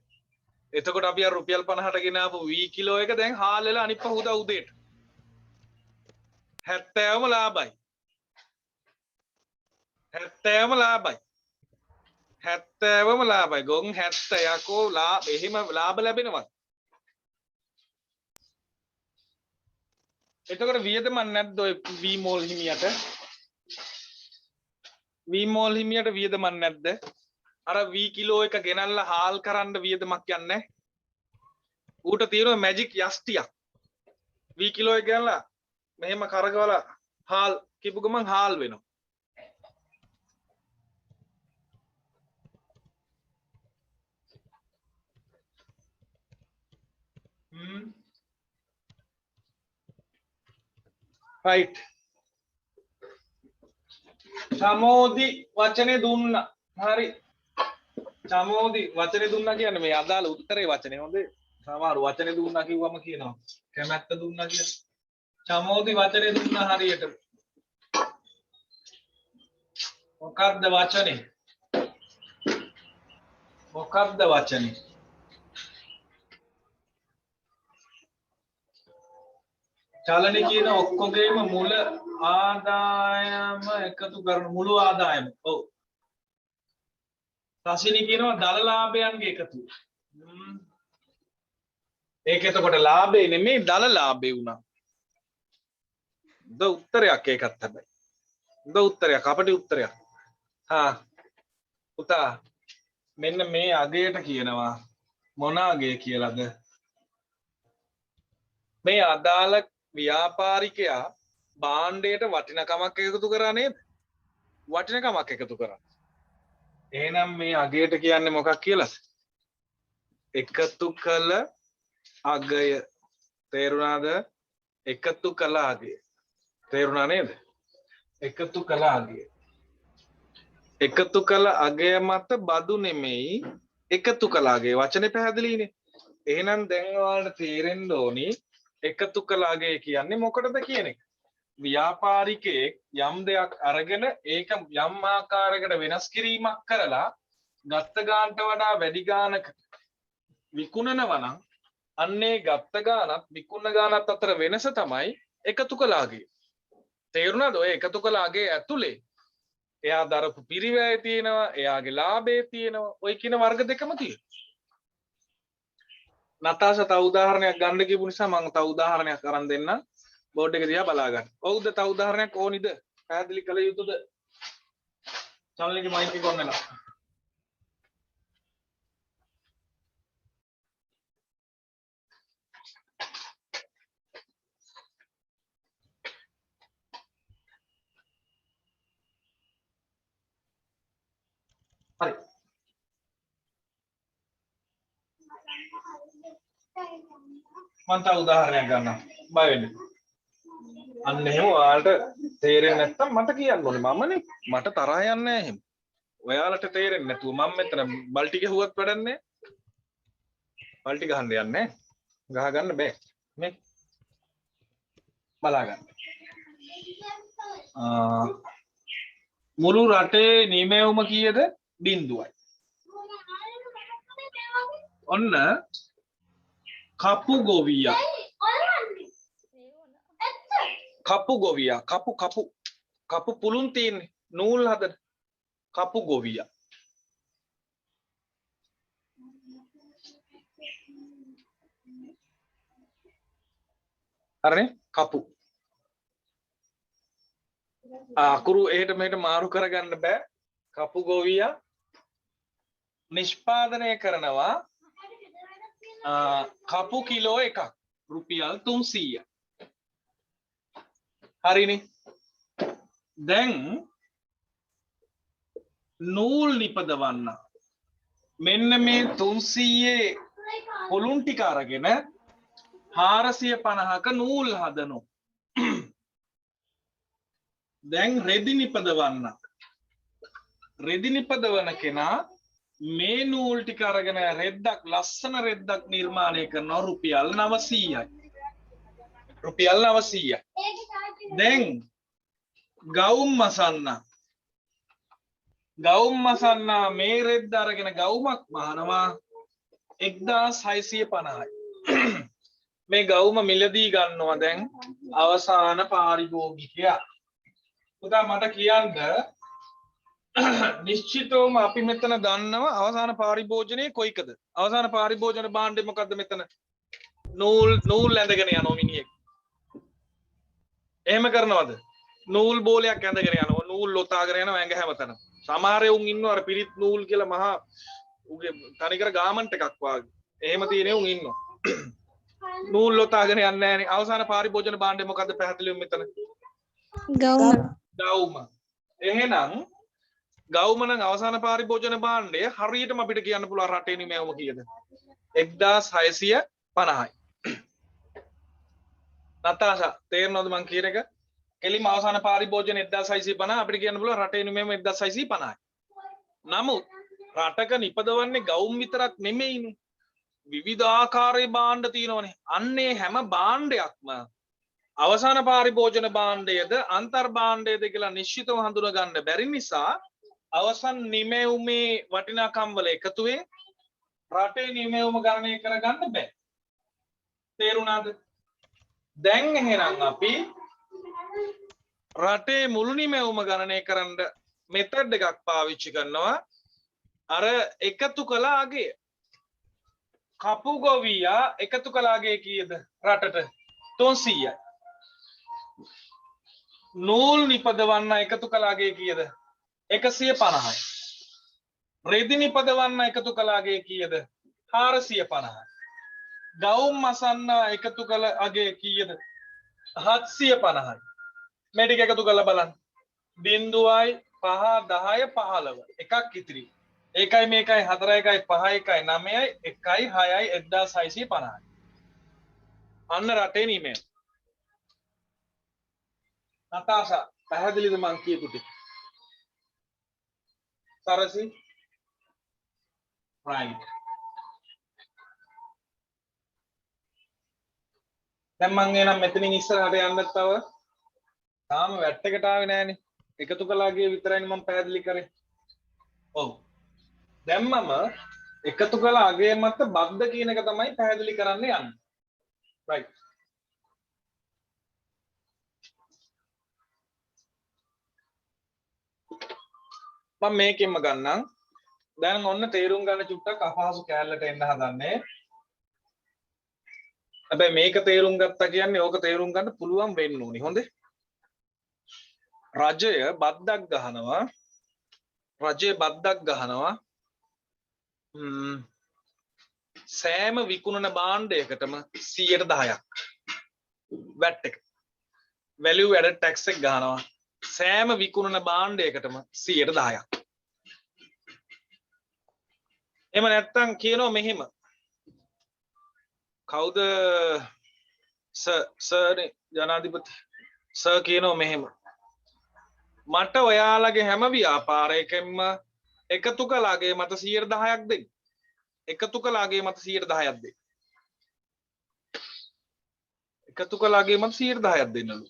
එතකොට අපි අර රුපියල් 50ට ගෙන ආපු වී කිලෝ එක දැන් හාල් වෙලා අනිත් පහවදා උදේට 70ම ලාභයි. 70ම ලාභයි. 70ම ලාභයි. ගොන් 70 යකෝ එහෙම ලාභ ලැබෙනවා. එතකොට වියදමක් නැද්ද ඔය වී මෝල් හිමියට? වී මෝල් හිමියට වියදමක් නැද්ද? අර වී කිලෝ එක ගෙනල්ලා හාල් කරන්න වියදමක් යන්නේ. ඌට තියෙනවා මැජික් යස්තියක්. වී කිලෝ එක ගෙනල්ලා මෙහෙම කරකවලා හාල් කිපු ගමන් හාල් වෙනවා. right චමෝදි වචනේ දුන්නා. හරි. චමෝදි වචනේ දුන්නා කියන්නේ මේ අදාළ උත්තරේ වචනේ හොඳේ. සමහර වචනේ දුන්නා කිව්වම කියනවා කැමැත්ත දුන්නා කියලා. චමෝදි වචනේ දුන්නා හරියට. මොකක්ද වචනේ? මොකක්ද වචනේ? චලනේ කියන ඔක්කොගේම මුල ආදායම එකතු කරන මුළු ආදායම. ඔව්. රසිනී කියනවා දල ලාභයන්ගේ එකතුව. ඒක එතකොට ලාභේ නෙමෙයි දල ලාභේ වුණා. ද උත්තරයක් ඒකත් හැබැයි. ද උත්තරයක් අපේ උත්තරයක්. හා පුතා මෙන්න මේ අගයට කියනවා මොන අගය කියලාද? මේ අදාළ ව්‍යාපාරිකයා භාණ්ඩයට වටිනකමක් එකතු කරා නේද? වටිනකමක් එකතු කරා. එහෙනම් මේ අගයට කියන්නේ මොකක් කියලාද? එකතු කළ අගය තේරුණාද? එකතු කළ අගය තේරුණා නේද? එකතු කළ අගය. එකතු කළ අගය මත බදු නෙමෙයි එකතු කළ අගය. වචනේ පැහැදිලිනේ. එහෙනම් දැන් ඔයාලට තේරෙන්න ඕනි එකතු කළ අගය කියන්නේ මොකටද කියන එක. ව්‍යාපාරිකයෙක් යම් දෙයක් අරගෙන ඒක යම් ආකාරයකට වෙනස් කිරීමක් කරලා ගත්ත ගානට වඩා වැඩි ගානක විකුණනවා නම් අන්නේ ගත්ත ගානත් විකුණන ගානත් අතර වෙනස තමයි එකතු කළ අගය. තේරුණාද? ඔය එකතු කළ අගය ඇතුලේ එයා දරපු පිරිවැය තියෙනවා, එයාගේ ලාභය තියෙනවා. ඔය කියන වර්ග දෙකම තියෙනවා. නතාෂා තව උදාහරණයක් ගන්න කියපු නිසා මම තව උදාහරණයක් අරන් දෙන්නම්. බෝඩ් එක දිහා බලා ගන්න. ඔව්ද තව උදාහරණයක් ඕනිද? පැහැදිලි කළ යුතුද? චානල්ගේ මයික් එක ඔන් වෙනවා. හරි. මම තව උදාහරණයක් ගන්නම්. බය වෙන්න. අන්න එහෙම ඔයාලට තේරෙන්නේ නැත්තම් මට කියන්න ඕනේ. මමනේ මට තරහ යන්නේ නැහැ එහෙම. ඔයාලට තේරෙන්නේ නැතුව මම මෙතන බල්ටි ගහුවත් වැඩක් නැහැ. බල්ටි ගහන්න යන්නේ නැහැ. ගහ ගන්න බෑ. මේ බලා ගන්න. මුළු රටේ නිමැවුම කීයද? 0යි. ඔන්න කපු ගොවියා කපු පුළුන් තියෙන්නේ නූල් හදන කපු ගොවියා හරිනේ කපු අකුරු එහෙට මෙහෙට මාරු කරගන්න බෑ කපු ගොවියා නිෂ්පාදනය කරනවා කපු කිලෝ එකක් රුපියල් 300 හරිනේ දැන් නූල් නිපදවන්න මෙන්න මේ 300 පොළුන් ටික අරගෙන 450ක නූල් හදනවා දැන් රෙදි නිපදවන කෙනා මේ නූල් ටික අරගෙන රෙද්දක් ලස්සන රෙද්දක් නිර්මාණය කරනවා රුපියල් 900යි රුපියල් 900යි දැන් ගවුම් මසන්නා මේ රෙද්ද අරගෙන ගවුමක් මහනවා 1650යි මේ ගවුම මිලදී ගන්නවා දැන් අවසාන පාරිභෝගිකයා පුතා මට කියන්න නිශ්චිතවම අපි මෙතන දන්නවා අවසාන පාරිභෝජනයේ කොයිකද අවසාන පාරිභෝජන භාණ්ඩේ මොකද්ද මෙතන නූල් ඇඳගෙන යනවා මිනිහෙක් එහෙම කරනවද නූල් බෝලයක් ඇඳගෙන යනවා නූල් ලොතාගෙන යනවා ඇඟ හැමතැනම සමහර උන් ඉන්නවා අර පිරිත් නූල් කියලා මහා උගේ තනිකර ගාමන්ට් එකක් වාගේ එහෙම තියෙන උන් ඉන්නවා නූල් ලොතාගෙන යන්නේ නැහනේ අවසාන පාරිභෝජන භාණ්ඩේ මොකද්ද පැහැදිලිවම මෙතන ගවුම එහෙනම් ගවුම නම් අවසාන පාරිභෝජන භාණ්ඩය හරියටම අපිට කියන්න පුළුවන් රටේ නිමැවුම කීයද 1650යි නතාෂා තේරෙනවද මං කියන එක කෙලිම අවසාන පාරිභෝජන 1650 අපිට කියන්න පුළුවන් රටේ නිමැවුම 1650යි නමුත් රටක නිපදවන්නේ ගවුම් විතරක් නෙමෙයිනේ විවිධාකාරයේ භාණ්ඩ තියෙනවනේ අන්නේ හැම භාණ්ඩයක්ම අවසාන පාරිභෝජන භාණ්ඩයේද අන්තර් භාණ්ඩයේද කියලා නිශ්චිතව හඳුනා ගන්න බැරි නිසා අවසන් නිමැවුමේ වටිනාකම් වල එකතුවෙන් රටේ නිමැවුම ගණනය කරගන්න බෑ තේරුණාද දැන් එහෙනම් අපි රටේ මුළු නිමැවුම ගණනය කරන්න මෙතඩ් එකක් පාවිච්චි කරනවා අර එකතු කළ අගය කපු ගොවියා එකතු කළ අගය කීයද රටට 300යි නූල් නිපදවන්න එකතු කළ අගය කීයද 150යි රෙදි නිපදවන්න එකතු කළ අගය කීයද 450යි ගවුම් මසන්න එකතු කළ අගය කීයද 750යි මේ ටික එකතු කරලා බලන්න 0යි 5 10 15 එකක් ඉතිරි ඒකයි මේකයි 4 1යි 5 1යි 9යි 1යි 6යි 1650යි අන්න රටේ නිමය. නතාෂා පැහැදිලිද මං කියපු ටික? සරසි right. දැන් මං එනම් මෙතනින් ඉස්සරහට යන්න තව තාම වැට් එකට ආවේ නෑනේ. එකතු කළාගේ විතරයි මම පැහැදිලි කරේ. ඔව්. දැන් මම එකතු කළ අගය මත බද්ධ කියන එක තමයි පැහැදිලි කරන්න යන්නේ. right. මම මේකෙන්ම ගන්නම්. දැන් ඔන්න තේරුම් ගන්න චුට්ටක් අපහසු කැලලට එන්න හදන්නේ. හැබැයි මේක තේරුම් ගත්තා කියන්නේ ඕක තේරුම් ගන්න පුළුවන් වෙන්න ඕනි. හොඳේ. රජය බද්දක් ගහනවා. රජය බද්දක් ගහනවා. සෑම විකුණන භාණ්ඩයකටම 10%ක් VAT එක. value added tax එක ගහනවා. සෑම විකුණන භාණ්ඩයකටම 10%ක්. එහෙම නැත්තම් කියනවා මෙහෙම. කවුද සර් ජනාධිපති සර් කියනවා මෙහෙම. මට ඔයාලගේ හැම ව්‍යාපාරයකෙන්ම එකතු කළාගේ මත 10%ක් දෙන්න. එකතු කළාගේ මත 10%ක් දෙන්න. එකතු කළාගේ මත 10%ක් දෙන්නලු.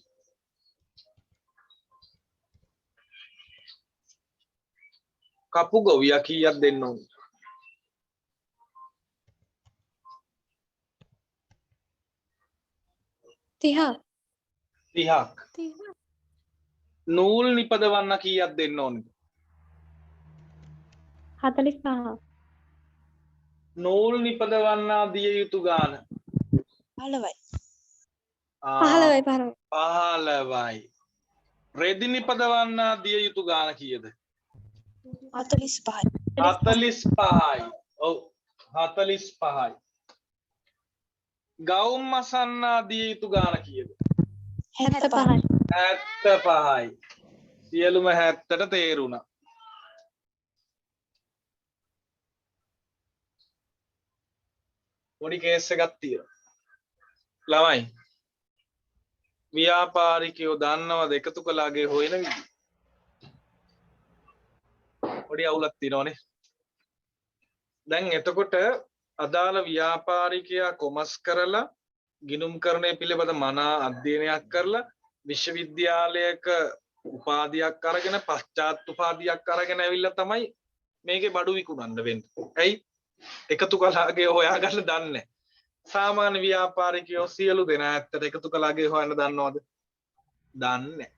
කපු ගොවියා කීයක් දෙන්න ඕන? 30ක්. නූල් නිපදවන්න කීයක් දෙන්න ඕනද? 45. නූල් නිපදවන්න දිය යුතු ගාන 15යි. 15යි. රෙදි නිපදවන්න දිය යුතු ගාන කීයද? 45යි. 45යි. ඔව් 45යි. ගවුම් මසන්න දිය යුතු ගාන කීයද? 75යි. 75යි. සියලුම 70ට තේරුණා. පොඩි කේස් එකක් තියෙනවා. ළමයි ව්‍යාපාරිකයෝ දන්නවද එකතු කළාගේ හොයන විදිහ? පොඩි අවුලක් තියෙනවනේ. දැන් එතකොට අදාළ ව්‍යාපාරිකයා කොමස් කරලා ගිණුම්කරණය පිළිබඳ මනා අධ්‍යයනයක් කරලා විශ්වවිද්‍යාලයක උපාධියක් අරගෙන පශ්චාත් උපාධියක් අරගෙන ඇවිල්ලා තමයි මේකේ බඩු විකුණන්න වෙන්නේ. ඇයි? එකතු කළාගේ හොයාගන්න දන්නේ නැහැ. සාමාන්‍ය ව්‍යාපාරිකයෝ සියලු දෙනා ඇත්තට එකතු කළාගේ හොයන්න දන්නවද? දන්නේ නැහැ.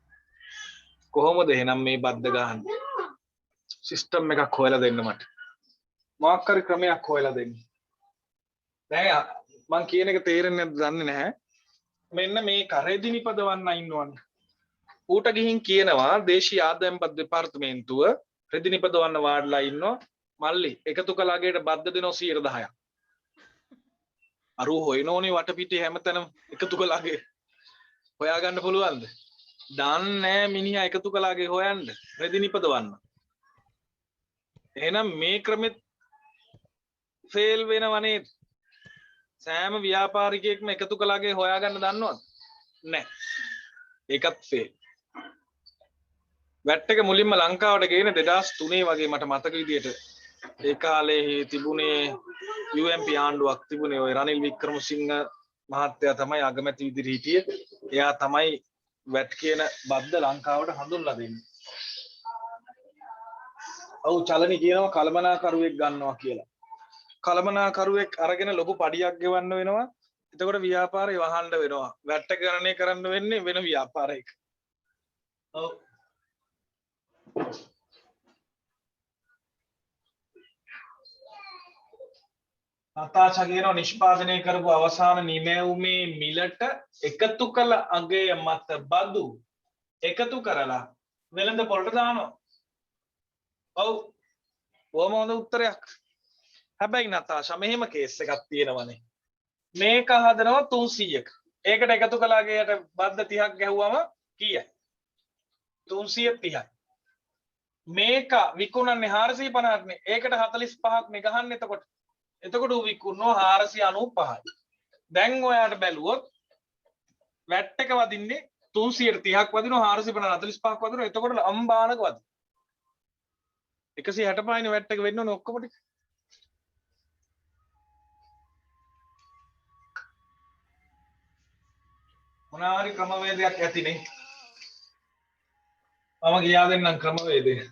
කොහොමද එහෙනම් මේ බද්ද ගහන්නේ? සිස්ටම් එකක් හොයලා දෙන්න මට. මොකක් හරි ක්‍රමයක් හොයලා දෙන්න. දැන් මං කියන එක තේරෙන්නේ නැද්ද දන්නේ නැහැ. මෙන්න මේ කරේදි නිපදවන්න ඉන්නවනේ. ඌට ගිහින් කියනවා දේශීය ආදායම් පත් දෙපාර්තමේන්තුව රෙදි නිපදවන්න වාඩිලා ඉන්නවා. මල්ලි එකතු කළාගේට බද්ද දෙනවා 10%ක්. අරු හොයනෝනේ වටපිටේ හැමතැනම එකතු කළාගේ. හොයාගන්න පුළුවන්ද? දන්නේ නැහැ මිනිහා එකතු කළාගේ හොයන්න රෙදි නිපදවන්න. එහෙනම් මේ ක්‍රමෙත් ෆේල් වෙනව නේද? සෑම ව්‍යාපාරිකයෙක්ම එකතු කළාගේ හොයාගන්න දන්නවද? නැහැ. ඒකත් ෆේල්. වැට් එක මුලින්ම ලංකාවට ගේන 2003 වගේ මට මතක විදියට ඒ කාලේ තිබුණේ UMP ආණ්ඩුවක් තිබුණේ ඔය රනිල් වික්‍රමසිංහ මහත්තයා තමයි අගමැති විදිහට හිටියේ. එයා තමයි වැට් කියන බද්ද ලංකාවට හඳුන්ලා දෙන්නේ. ඔව් චලනි කියනවා කළමනාකරුවෙක් ගන්නවා කියලා. කළමනාකරුවෙක් අරගෙන ලොකු පඩියක් ගෙවන්න වෙනවා. එතකොට ව්‍යාපාරය වහන්න වෙනවා. වැට් එක ගණනය කරන්න වෙන්නේ වෙන ව්‍යාපාරයක. ඔව්. නතාෂා කියනවා නිෂ්පාදනය කරපු අවසාන නිමැවුමේ මිලට එකතු කළ අගය මත බදු එකතු කරලා වෙළඳ පොළට දානවා. ඔව්. කොහොම හොඳ උත්තරයක්. හැබැයි නතාෂා මෙහෙම කේස් එකක් තියෙනවනේ. මේක හදනවා 300ක. ඒකට එකතු කළාගේට බද්ද 30ක් ගැහුවම කීයද? 330යි. මේක විකුණන්නේ 450ක්නේ. ඒකට 45ක් නේ ගහන්නේ එතකොට. එතකොට ඌ විකුණනවා 495යි. දැන් ඔයාට බැලුවොත් වැට් එක වදින්නේ 330ක් වදිනවා 445ක් වදිනවා එතකොට අම්බානක වදින 165 නේ වැට් එක වෙන්න ඕනේ ඔක්කොම ටික මොනාරි ක්‍රමවේදයක් ඇතිනේ මම ගියා දෙන්නම් ක්‍රමවේදය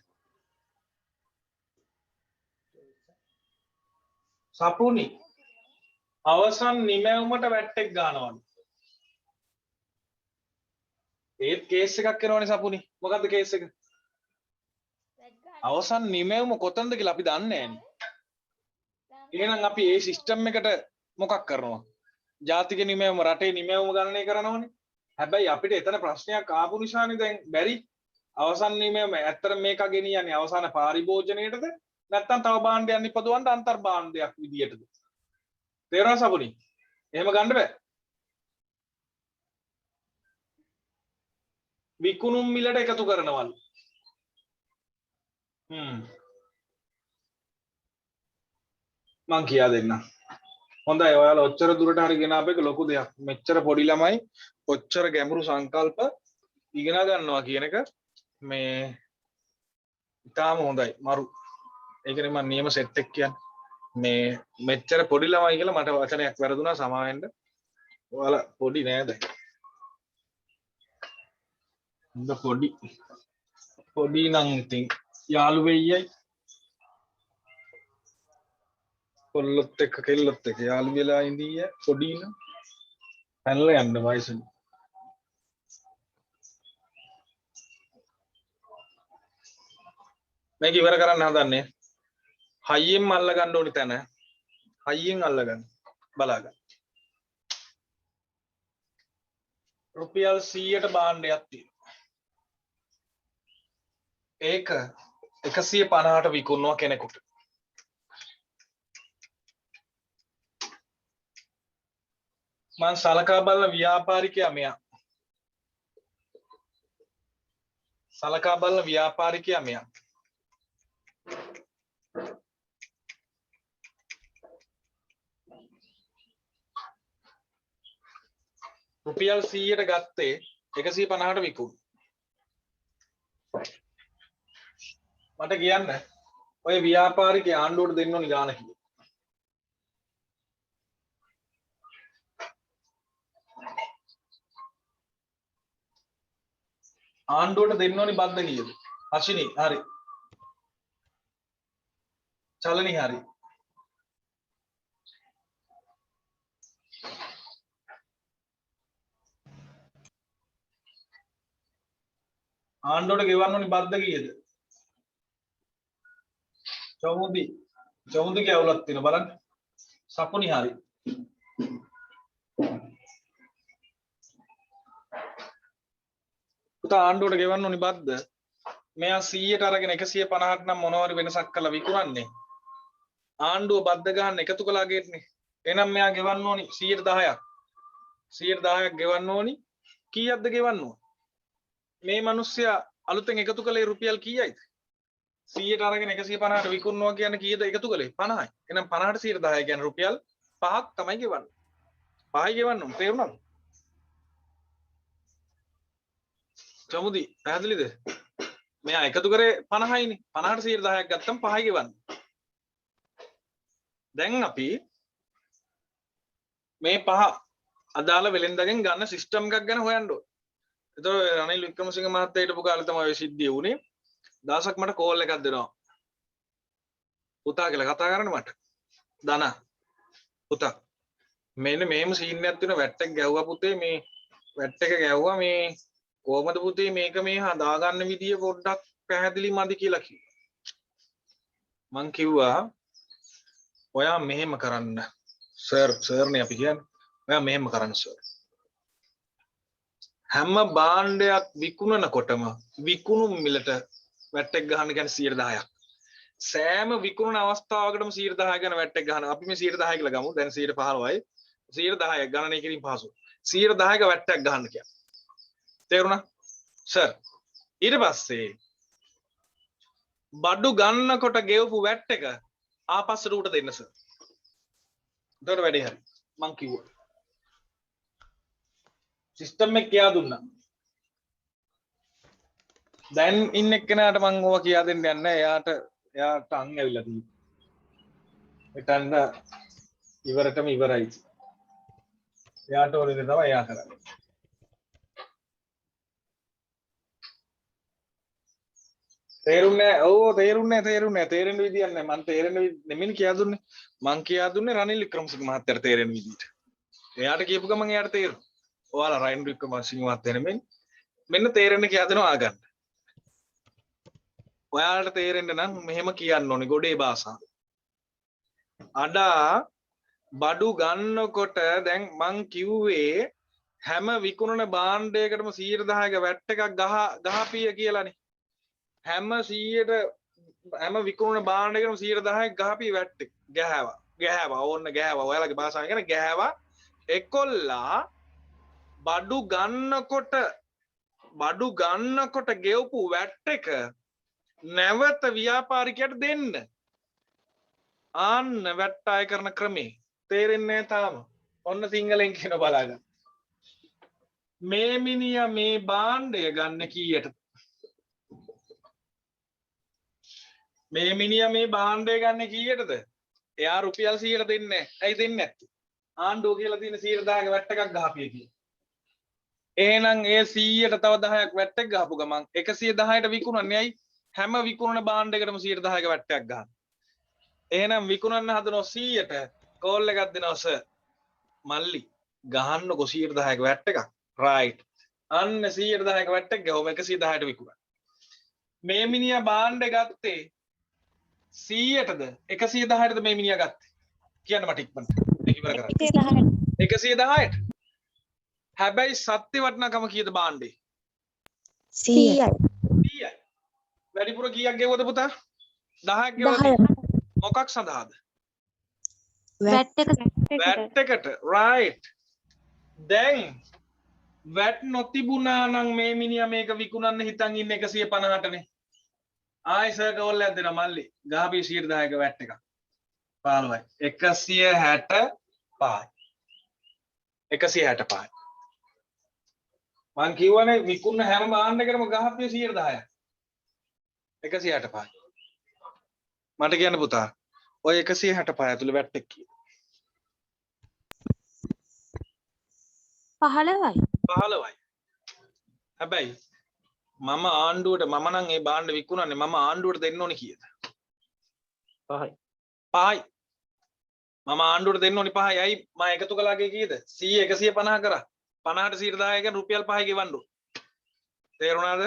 සපුනි අවසන් නිමැවුමට වැට් එක ගන්නවලු ඒත් කේස් එකක් එනවනේ සපුනි මොකද්ද කේස් එක අවසන් නිමැවුම කොතනද කියලා අපි දන්නේ නැහැනේ එහෙනම් අපි මේ සිස්ටම් එකට මොකක් කරනවා ජාතික නිමැවුම රටේ නිමැවුම ගණනය කරනවනේ හැබැයි අපිට එතන ප්‍රශ්නයක් ආපු නිසානේ දැන් බැරි අවසන් නිමැවුම ඇත්තට මේක ගෙනියන්නේ අවසාන පාරිභෝජනයේටද නැත්නම් තව භාණ්ඩයක් නිපදවන්න අන්තර් භාණ්ඩයක් විදියටද තේරෙනවද සපුනි එහෙම ගන්න බෑ විකුණුම් මිලට එකතු කරනවලු මං කියා දෙන්නම් හොඳයි ඔයාලා ඔච්චර දුරට හරි ගෙන ආපේක ලොකු දෙයක් මෙච්චර පොඩි ළමයි ඔච්චර ගැඹුරු සංකල්ප ඉගෙන ගන්නවා කියන එක මේ ඉතාලම හොඳයි මරු ඒකනේ මම නියම සෙට් එක කියන්නේ මේ මෙච්චර පොඩි ළමයි කියලා මට වචනයක් වැරදුනා සමාවෙන්න ඔයාලා පොඩි නෑද හොඳ පොඩි නම් ඉතින් යාළු වෙయ్యයි කොල්ලොත් එක්ක කෙල්ලොත් එක්ක යාළු වෙලා ඉඳී පොඩි නම් පැනලා යන්න වයසෙන් මේක ඉවර කරන්න හදන්නේ හයියෙන් අල්ල ගන්න ඕනි තැන හයියෙන් අල්ල ගන්න බලාගන්න රුපියල් 100ට භාණ්ඩයක් තියෙනවා ඒක 150ට විකුණනවා කෙනෙකුට මං සලකා බලන ව්‍යාපාරිකයා මෙයා රුපියල් 100ට ගත්තේ 150ට විකුණු මට කියන්න ඔය ව්‍යාපාරිකයා ආණ්ඩුවට දෙන්න ඕනි ගාන කීයද ආණ්ඩුවට දෙන්න ඕනි බද්ද කීයද අශිනි හරි චලනි හරි ආණ්ඩුවට ගෙවන්න ඕනි බද්ද කීයද චමුදි කැවුලක් තියෙන බලන්න සපුනි හරි පුතා ආණ්ඩුවට ගෙවන්න ඕනි බද්ද මෙයා 100ට අරගෙන 150ට නම් මොනවාරි වෙනසක් කරලා විකුණන්නේ ආණ්ඩුව බද්ද ගන්න එකතු කළා ගේන්නේ එහෙනම් මෙයා ගෙවන්න ඕනි 110ක් ගෙවන්න ඕනි කීයක්ද ගෙවන්න ඕනි මේ මිනිස්සයා අලුතෙන් එකතු කළේ රුපියල් කීයයිද 100ට අරගෙන 150ට විකුණනවා කියන්නේ කීයද එකතු කළේ 50යි එහෙනම් 50ට 110 කියන්නේ රුපියල් 5ක් තමයි ගෙවන්නේ 5යි ගෙවන්න ඕන තේරුණාද චමුදි පැහැදිලිද මෙයා එකතු කරේ 50යිනේ 50ට 110ක් ගත්තම 5යි ගෙවන්නේ දැන් අපි මේ 5 අදාළ වෙලෙන්දගෙන් ගන්න සිස්ටම් එකක් ගැන හොයන්න ඕනේ එතකොට රනිල් වික්‍රමසිංහ මහත්තයා හිටපු කාලේ තමයි ඔය සිද්ධිය වුණේ දවසක් මට කෝල් එකක් දෙනවා පුතා කියලා කතා කරන්න මට දන පුතා මෙන්න මෙහෙම සීන් එකක් තියෙනවා වැට් එක ගැහුවා පුතේ මේ වැට් එක ගැහුවා මේ කොහමද පුතේ මේක මේ හදාගන්න විදිය පොඩ්ඩක් පැහැදිලි මදි කියලා කිව්වා මං කිව්වා ඔයා මෙහෙම කරන්න සර්නේ අපි කියන්නේ ඔයා මෙහෙම කරන්න සර් හැම භාණ්ඩයක් විකුණනකොටම විකුණුම් මිලට වැට් එක ගන්න කියන්නේ 110ක් සෑම විකුණන අවස්ථාවකටම 110 ගැන වැට් එක ගන්න අපි මේ 110 කියලා ගමු දැන් 115යි 110ක් ගණනය කිරීම පහසු 110ක වැට් එකක් ගන්න කියන්නේ තේරුණා සර් ඊට පස්සේ බඩු ගන්නකොට ගෙවපු වැට් එක ආපස්සට උට දෙන්න සර් එතකොට වැඩේ හරි මං කිව්වා සිස්ටම් එක කියා දුන්නා. දැන් ඉන්න එක්කෙනාට මම ඕවා කියා දෙන්න යන්නේ නැහැ. එයාට අං ඇවිල්ලා තියෙනවා. එතන ඉවරටම ඉවරයි. එයාට ඕනේ දේ තමයි එයා කරන්නේ. තේරුන්නේ නැහැ. ඔව් තේරුන්නේ තේරෙන විදියක් නැහැ. මම තේරෙන නෙමෙයි කියා දුන්නේ. මං කියා දුන්නේ රනිල් වික්‍රමසිංහ මහත්තයාට තේරෙන විදියට. එයාට කියපු ගමන් එයාට තේරුම්. ඔයාලා රනිල් වික්‍රමසිංහ මහත්තයා නෙමෙයි. මෙන්න තේරෙන්න කියා දෙනවා ආගන්න. ඔයාලට තේරෙන්න නම් මෙහෙම කියන්න ඕනේ ගොඩේ භාෂාව. අඩා බඩු ගන්නකොට දැන් මං කිව්වේ හැම විකුණන භාණ්ඩයකටම 110ක වැට් එකක් ගහපිය කියලානේ. හැම විකුණන භාණ්ඩයකටම 110ක් ගහපිය වැට් එක ගෑවා ඕන්න ගෑවා. ඔයාලගේ භාෂාවෙන් කියන ගෑවා. එකොල්ලා බඩු ගන්නකොට ගෙවපු වැට් එක නැවත ව්‍යාපාරිකයට දෙන්න. ආන්න වැට් අය කරන ක්‍රමේ තේරෙන්නේ නැහැ තාම. ඔන්න සිංහලෙන් කියන බලන්න. මේ මිනිහා මේ භාණ්ඩය ගන්න කීයටද? මේ මිනිහා මේ භාණ්ඩය ගන්න කීයටද? එයා රුපියල් 100ට දෙන්නේ නැහැ. ඇයි දෙන්නේ නැත්තේ? ආණ්ඩුව කියලා තියෙන 110ක වැට් එකක් ගහපිය කියලා. එහෙනම් ඒ 100ට තව 10ක් වැට් එක ගහපු ගමන් 110ට විකුණන්නේ ඇයි? හැම විකුණන භාණ්ඩයකටම 110ක වැට් එකක් ගන්න. එහෙනම් විකුණන්න හදනවා 100ට කෝල් එකක් දෙනවා සර්. මල්ලි ගහන්නකො 110ක වැට් එකක්. රයිට්. අන්න 110ක වැට් එක ගහුවම 110ට විකුණන. මේ මිනිහා භාණ්ඩ ගත්තේ 100ටද 110ටද මේ මිනිහා ගත්තේ? කියන්න මට ඉක්මනට. ඒක ඉවර කරන්න. 110ට. හැබැයි සත්‍ය වටිනාකම කීයද භාණ්ඩේ? 100යි. 100යි. වැඩිපුර කීයක් ගෙවුවද පුතා? 10ක් ගෙවුවද? මොකක් සඳහාද? වැට් එක වැට් එකට. රයිට්. දැන් වැට් නොතිබුණා නම් මේ මිනිහා මේක විකුණන්න හිතන් ඉන්නේ 150ටනේ. ආයි සර් කෝල් එකක් දෙනවා මල්ලි. ගහපි 110ක වැට් එකක්. 15යි. 165යි. 165යි. මං කිව්වනේ විකුණන හැම භාණ්ඩයකටම ගහපිය 110ක්. 165යි. මට කියන්න පුතා ඔය 165 ඇතුළේ වැට් එක කීයද? 15යි. 15යි. හැබැයි මම ආණ්ඩුවට මම නම් ඒ භාණ්ඩ විකුණන්නේ මම ආණ්ඩුවට දෙන්න ඕනේ කීයද? 5යි. 5යි. මම ආණ්ඩුවට දෙන්න ඕනේ 5යි. ඇයි මම එකතු කළාගේ කීයද? 100 150 කරා. 50ට 110 කියන්නේ රුපියල් 5යි ගෙවන්න ඕන. තේරුණාද?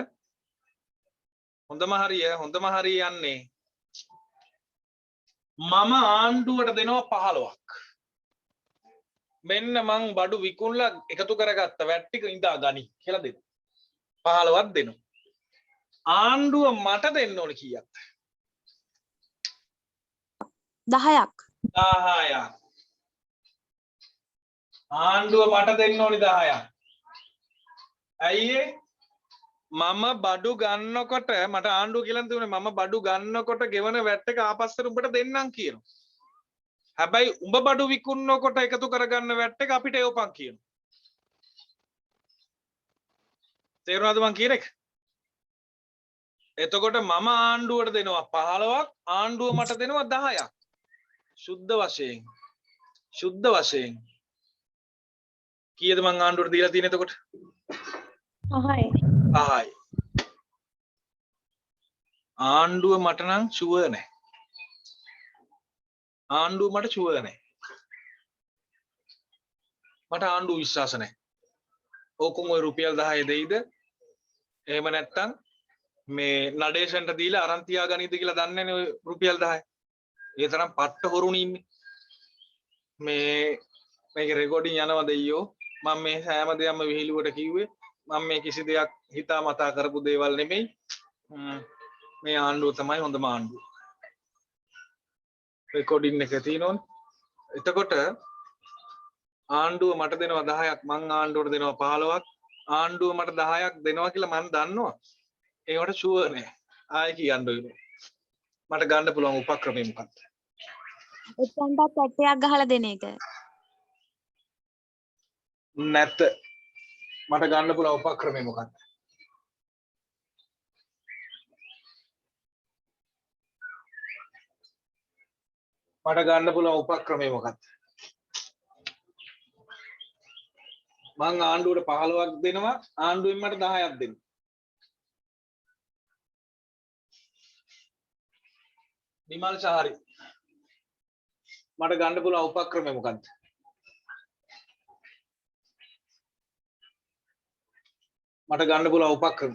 හොඳම හරිය යන්නේ මම ආණ්ඩුවට දෙනවා 15ක්. මෙන්න මං බඩු විකුණලා එකතු කරගත්ත වැට් ටික ඉඳා ගනි කියලා දෙන්න. 15ක් දෙනවා. ආණ්ඩුව මට දෙන්න ඕනේ කීයක්ද? 10ක්. 10ක්. ආණ්ඩුව මට දෙන්න ඕනේ 10ක්. ඇයි මම බඩු ගන්නකොට මට ආණ්ඩුව කියලා දුන්නේ මම බඩු ගන්නකොට ගෙවන වැට් එක ආපස්සට උඹට දෙන්නම් කියනවා. හැබැයි උඹ බඩු විකුණනකොට එකතු කරගන්න වැට් එක අපිට එවපන් කියනවා. තේරුණාද මං කියන එක? එතකොට මම ආණ්ඩුවට දෙනවා 15ක් ආණ්ඩුව මට දෙනවා 10ක්. සුද්ධ වශයෙන් කීයද මං ආණ්ඩුවට දීලා තියෙන්නේ එතකොට? 5යි. 5යි. ආණ්ඩුව මට නම් ෂුවර් නැහැ. ආණ්ඩුව මට ෂුවර් නැහැ. මට ආණ්ඩුව විශ්වාස නැහැ. ඕකම ඔය රුපියල් 10 දෙයිද? එහෙම නැත්තම් මේ නඩේෂන්ට දීලා අරන් තියාගනීද කියලා දන්නේ නැහැ ඔය රුපියල් 10. ඒ තරම් පට්ට හොරුණි ඉන්නේ. මේක රෙකෝඩින් යනවා දෙයියෝ. මම මේ හැම දෙයක්ම විහිළුවට කිව්වේ. මම මේ කිසි දෙයක් හිතාමතා කරපු දේවල් නෙමෙයි. මේ ආණ්ඩුව තමයි හොඳම ආණ්ඩුව. රෙකෝඩින් එක තියෙනවනේ. එතකොට ආණ්ඩුව මට දෙනවා 10ක් මං ආණ්ඩුවට දෙනවා 15ක්. ආණ්ඩුව මට 10ක් දෙනවා කියලා මම දන්නවා. ඒකට ෂුවර් නෑ. ආයෙ කියන්න ඕනේ. මට ගන්න පුළුවන් උපක්‍රමය මොකක්ද? එතනටත් පැට්ටයක් ගහලා දෙන එක. නැත. මට ගන්න පුළුවන් උපක්‍රමය මොකක්ද? මට ගන්න පුළුවන් උපක්‍රමය මොකක්ද? මං ආණ්ඩුවට 15ක් දෙනවා ආණ්ඩුවෙන් මට 10ක් දෙන්න. නිමල් සාරි මට ගන්න පුළුවන් උපක්‍රමය මොකක්ද? මට ගන්න පුළුවන් උපක්‍රම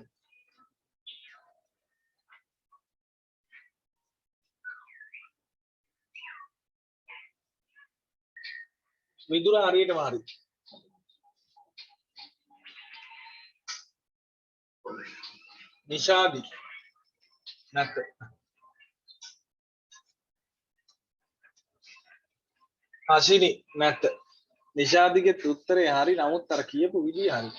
මිදුර හරියටම හරි. නිෂාදි නැත. අශිනි නැත. නිෂාදිගේ උත්තරේ හරි නමුත් අර කියපු විදිය හරි.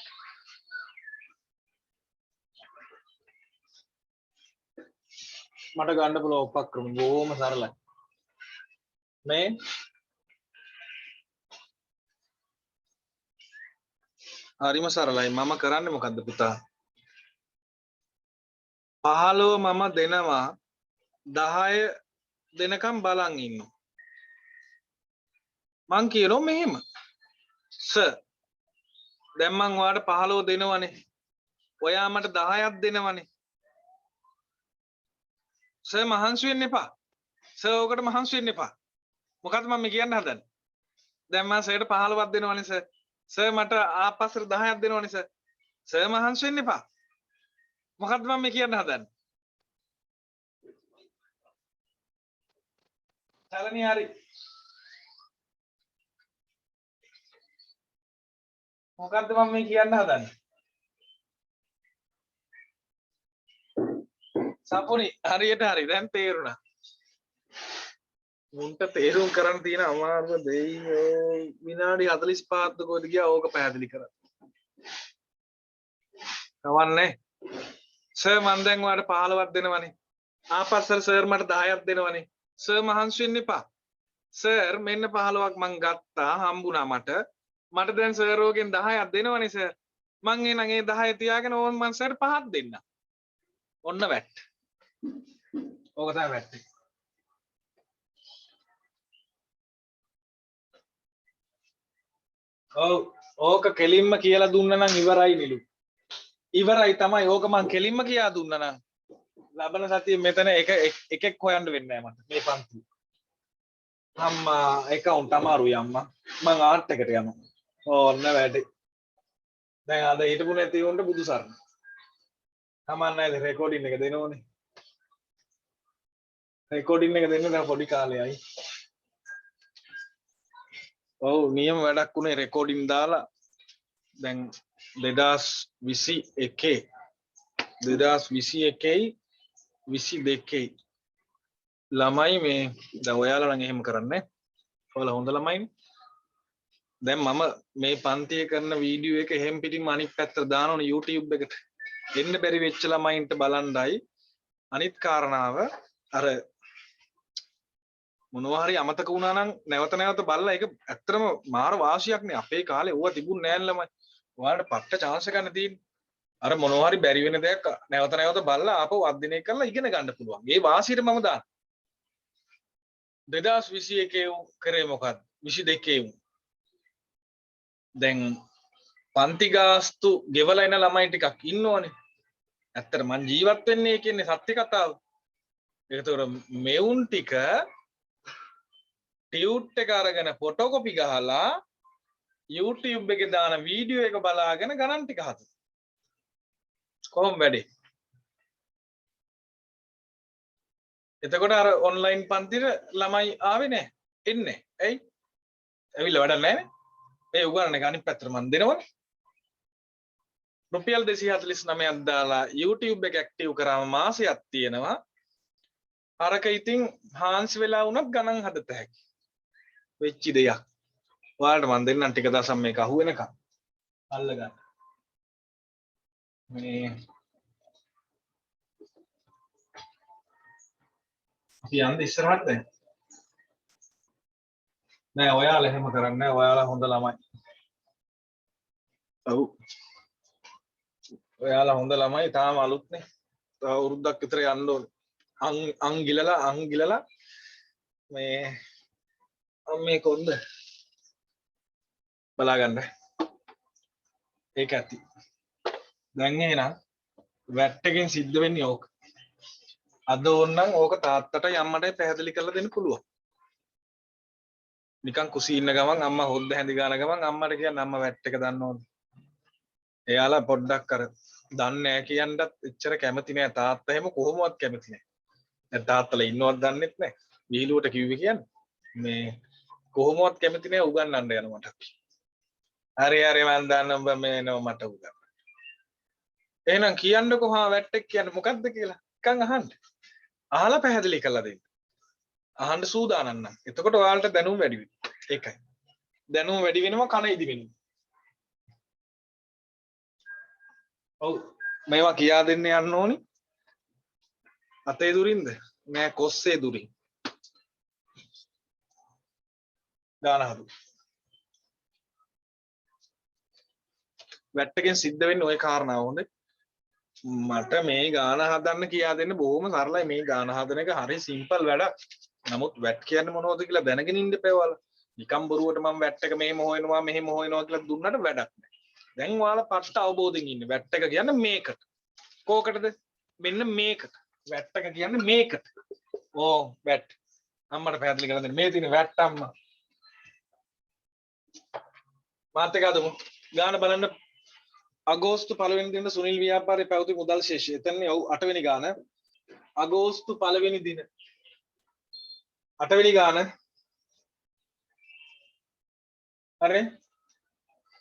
මට ගන්න පුළුවන් උපක්‍රම බොහොම සරලයි. මේ හරිම සරලයි. මම කරන්නේ මොකද්ද පුතා? 15 මම දෙනවා 10 දෙනකම් බලන් ඉන්නවා. මං කියනවා මෙහෙම. සර් දැන් මං ඔයාලට 15 දෙනවනේ. ඔයා මට 10ක් දෙනවනේ. සර් මහන්සි වෙන්න එපා. සර් ඔකට මහන්සි වෙන්න එපා. මොකද්ද මම කියන්න හදන්නේ? දැන් මම සර්ට 15ක් දෙනවනේ සර්. සර් මට ආපස්සට 10ක් දෙනවනේ සර්. සර් මහන්සි වෙන්න එපා. මොකද්ද මම කියන්න හදන්නේ? සරණි හරි. මොකද්ද මම කියන්න හදන්නේ? සපුනි හරියට හරි දැන් තේරුණා. මුන්ට තේරුම් කරන්න තියෙන අමාරුම දෙයි විනාඩි 45ක් කොහෙද ගියා ඕක පැහැදිලි කරන්න. කවන්නේ. සර් මම දැන් ඔයාලට 15ක් දෙනවනේ. ආපස්සට සර් මට 10ක් දෙනවනේ. සර් මහන්සි වෙන්න එපා. සර් මෙන්න 15ක් මං ගත්තා හම්බුණා මට. මට දැන් සර් ඕකෙන් 10ක් දෙනවනේ සර්. මං එහෙනම් ඒ 10 තියාගෙන ඕන් මං සර් 5ක් දෙන්න. ඔන්න වැට්. ඕක තමයි වැට්. ඔව් ඕක කෙලින්ම කියලා දුන්නා නම් ඉවරයි නිලු. ඉවරයි තමයි ඕක මං කෙලින්ම කියා දුන්නා නම් ලබන සතියේ මෙතන එකෙක් හොයන්න වෙන්නේ නැහැ මට මේ පන්ති. අම්මා account අමාරුයි අම්මා. මං ආට් එකට යනවා. ඕන්න වැඩි. දැන් අද හිටපු නැති උන්ට බුදු සරණ. කමන්නේ නැහැ රෙකෝඩින් එක දෙනෝනේ. රෙකෝඩින් එක දෙන්න දැන් පොඩි කාලෙයි. ඔව් නියම වැඩක් උනේ රෙකෝඩින් දාලා දැන් 2021 22 ළමයි මේ දැන් ඔයාලා නම් එහෙම කරන්නේ. ඔයාලා හොඳ ළමයිනේ. දැන් මම මේ පන්තියේ කරන වීඩියෝ එක එහෙම් පිටින්ම අනිත් පැත්තට දානවනේ YouTube එකට. එන්න බැරි වෙච්ච ළමයින්ට බලන්ඩයි අනිත් කාරණාව අර මොනවා හරි අමතක වුණා නම් නැවත නැවත බලලා ඒක ඇත්තටම මාර වාසියක්නේ. අපේ කාලේ ඕවා තිබුණ නෑ ළමයි. ඔයාලට පට්ට chance එකක් තියෙන්නේ. අර මොනවා හරි බැරි වෙන දෙයක් නැවත නැවත බලලා ආපහු අධ්‍යයනය කරලා ඉගෙන ගන්න පුළුවන්. ඒ වාසියට මම දාන 2021 කරේ මොකක්ද? 22 දැන් පන්ති ගාස්තු ගෙවලා එන ළමයි ටිකක් ඉන්නෝනේ. ඇත්තට මං ජීවත් වෙන්නේ කියන්නේ සත්‍ය කතාව. ඒතකොට මෙවුන් ටික ටියුට් එක අරගෙන ෆොටෝකොපි ගහලා YouTube එකේ දාන වීඩියෝ එක බලාගෙන ගණන් ටික හදලා. කොහොම වැඩේ? එතකොට අර ඔන්ලයින් පන්තිර ළමයි ආවේ නැහැ. එන්නේ. ඇයි? ඇවිල්ලා වැඩක් නැහැ නේ. මේ උගන්නන එක අනිත් පැත්තට මන් දෙනවනේ. රුපියල් 249ක් දාලා YouTube එක ඇක්ටිව් කරාම මාසයක් තියෙනවා. අරක ඉතින් හාන්ස් වෙලා වුණත් ගණන් හදත හැකි. වෙච්ච දෙයක්. ඔයාලට මන් දෙන්නම් ටික දවසක් මේක අහු වෙනකම්. අල්ල ගන්න. මේ අපි යන්න ඉස්සරහට දැන්. නෑ ඔයාලා එහෙම කරන්නේ නෑ. ඔයාලා හොඳ ළමයි. ඔව්. ඔයාලා හොඳ ළමයි තාම අලුත්නේ. තව අවුරුද්දක් විතර යන්න ඕනේ. අං ගිලලා මේ මේ කොන්ද බලාගන්න. ඒක ඇති. දැන් එහෙනම් වැට් එකෙන් සිද්ධ වෙන්නේ ඕක. අද ඕනනම් ඕක තාත්තටයි අම්මටයි පැහැදිලි කරලා දෙන්න පුළුවන්. නිකන් කුසී ඉන්න ගමන් අම්මා හොද්ද හැඳි ගාන ගමන් අම්මට කියන්න අම්මා වැට් එක දන්නවද? එයාලා පොඩ්ඩක් අර දන්නේ නැහැ කියන්නත් එච්චර කැමති නෑ තාත්තා එහෙම කොහොමවත් කැමති නෑ. දැන් තාත්තලා ඉන්නවත් දන්නෙත් නෑ. විහිළුවට කිව්වේ කියන්නේ මේ කොහොමවත් කැමති නෑ උගන්වන්න යන මට. හරි මන් දන්න ඔබ මේ නෝ මට උගන්වන්න. එහෙනම් කියන්නකෝ හා වැට් එක කියන්නේ මොකක්ද කියලා. නිකන් අහන්න. අහලා පැහැදිලි කරලා දෙන්න. අහන්න සූදානම් නම්. එතකොට ඔයාලට දැනුම වැඩි වෙනවා. ඒකයි. දැනුම වැඩි වෙනවා කන ඉදි වෙනවා. ඔව් මේවා කියා දෙන්න යන්න ඕනි. අතේ දුරින්ද? නෑ කොස්සේ දුරින්. දාන හදු. වැට් එකෙන් සිද්ධ වෙන්නේ ওই කාරණාව හොඳේ. මට මේ ගාන හදන්න කියා දෙන්න බොහොම සරලයි. මේ ගාන හදන එක හරි සිම්පල් වැඩක්. නමුත් වැට් කියන්නේ මොනවද කියලා දැනගෙන ඉන්න එපාවල. නිකම් බොරුවට මම වැට් එක මෙහෙම හොයනවා මෙහෙම හොයනවා කියලා දුන්නට වැඩක් නෑ. දැන් ඔයාලා පට්ට අවබෝධයෙන් ඉන්නේ. වැට් එක කියන්නේ මේකට. කෝකටද? මෙන්න මේකට. වැට් එක කියන්නේ මේකට. ඕ වැට්. අම්මට පැහැදිලි කරලා දෙන්න. මේ තියෙන වැට් අම්මා. මාත් එක අදමු. ගාන බලන්න. අගෝස්තු 1 වෙනි දින සුනිල් ව්‍යාපාරයේ පැවති මුදල් ශේෂය. එතනනේ ඔව් 8 වෙනි ගාන. අගෝස්තු 1 වෙනි දින 8 වෙනි ගාන. හරි.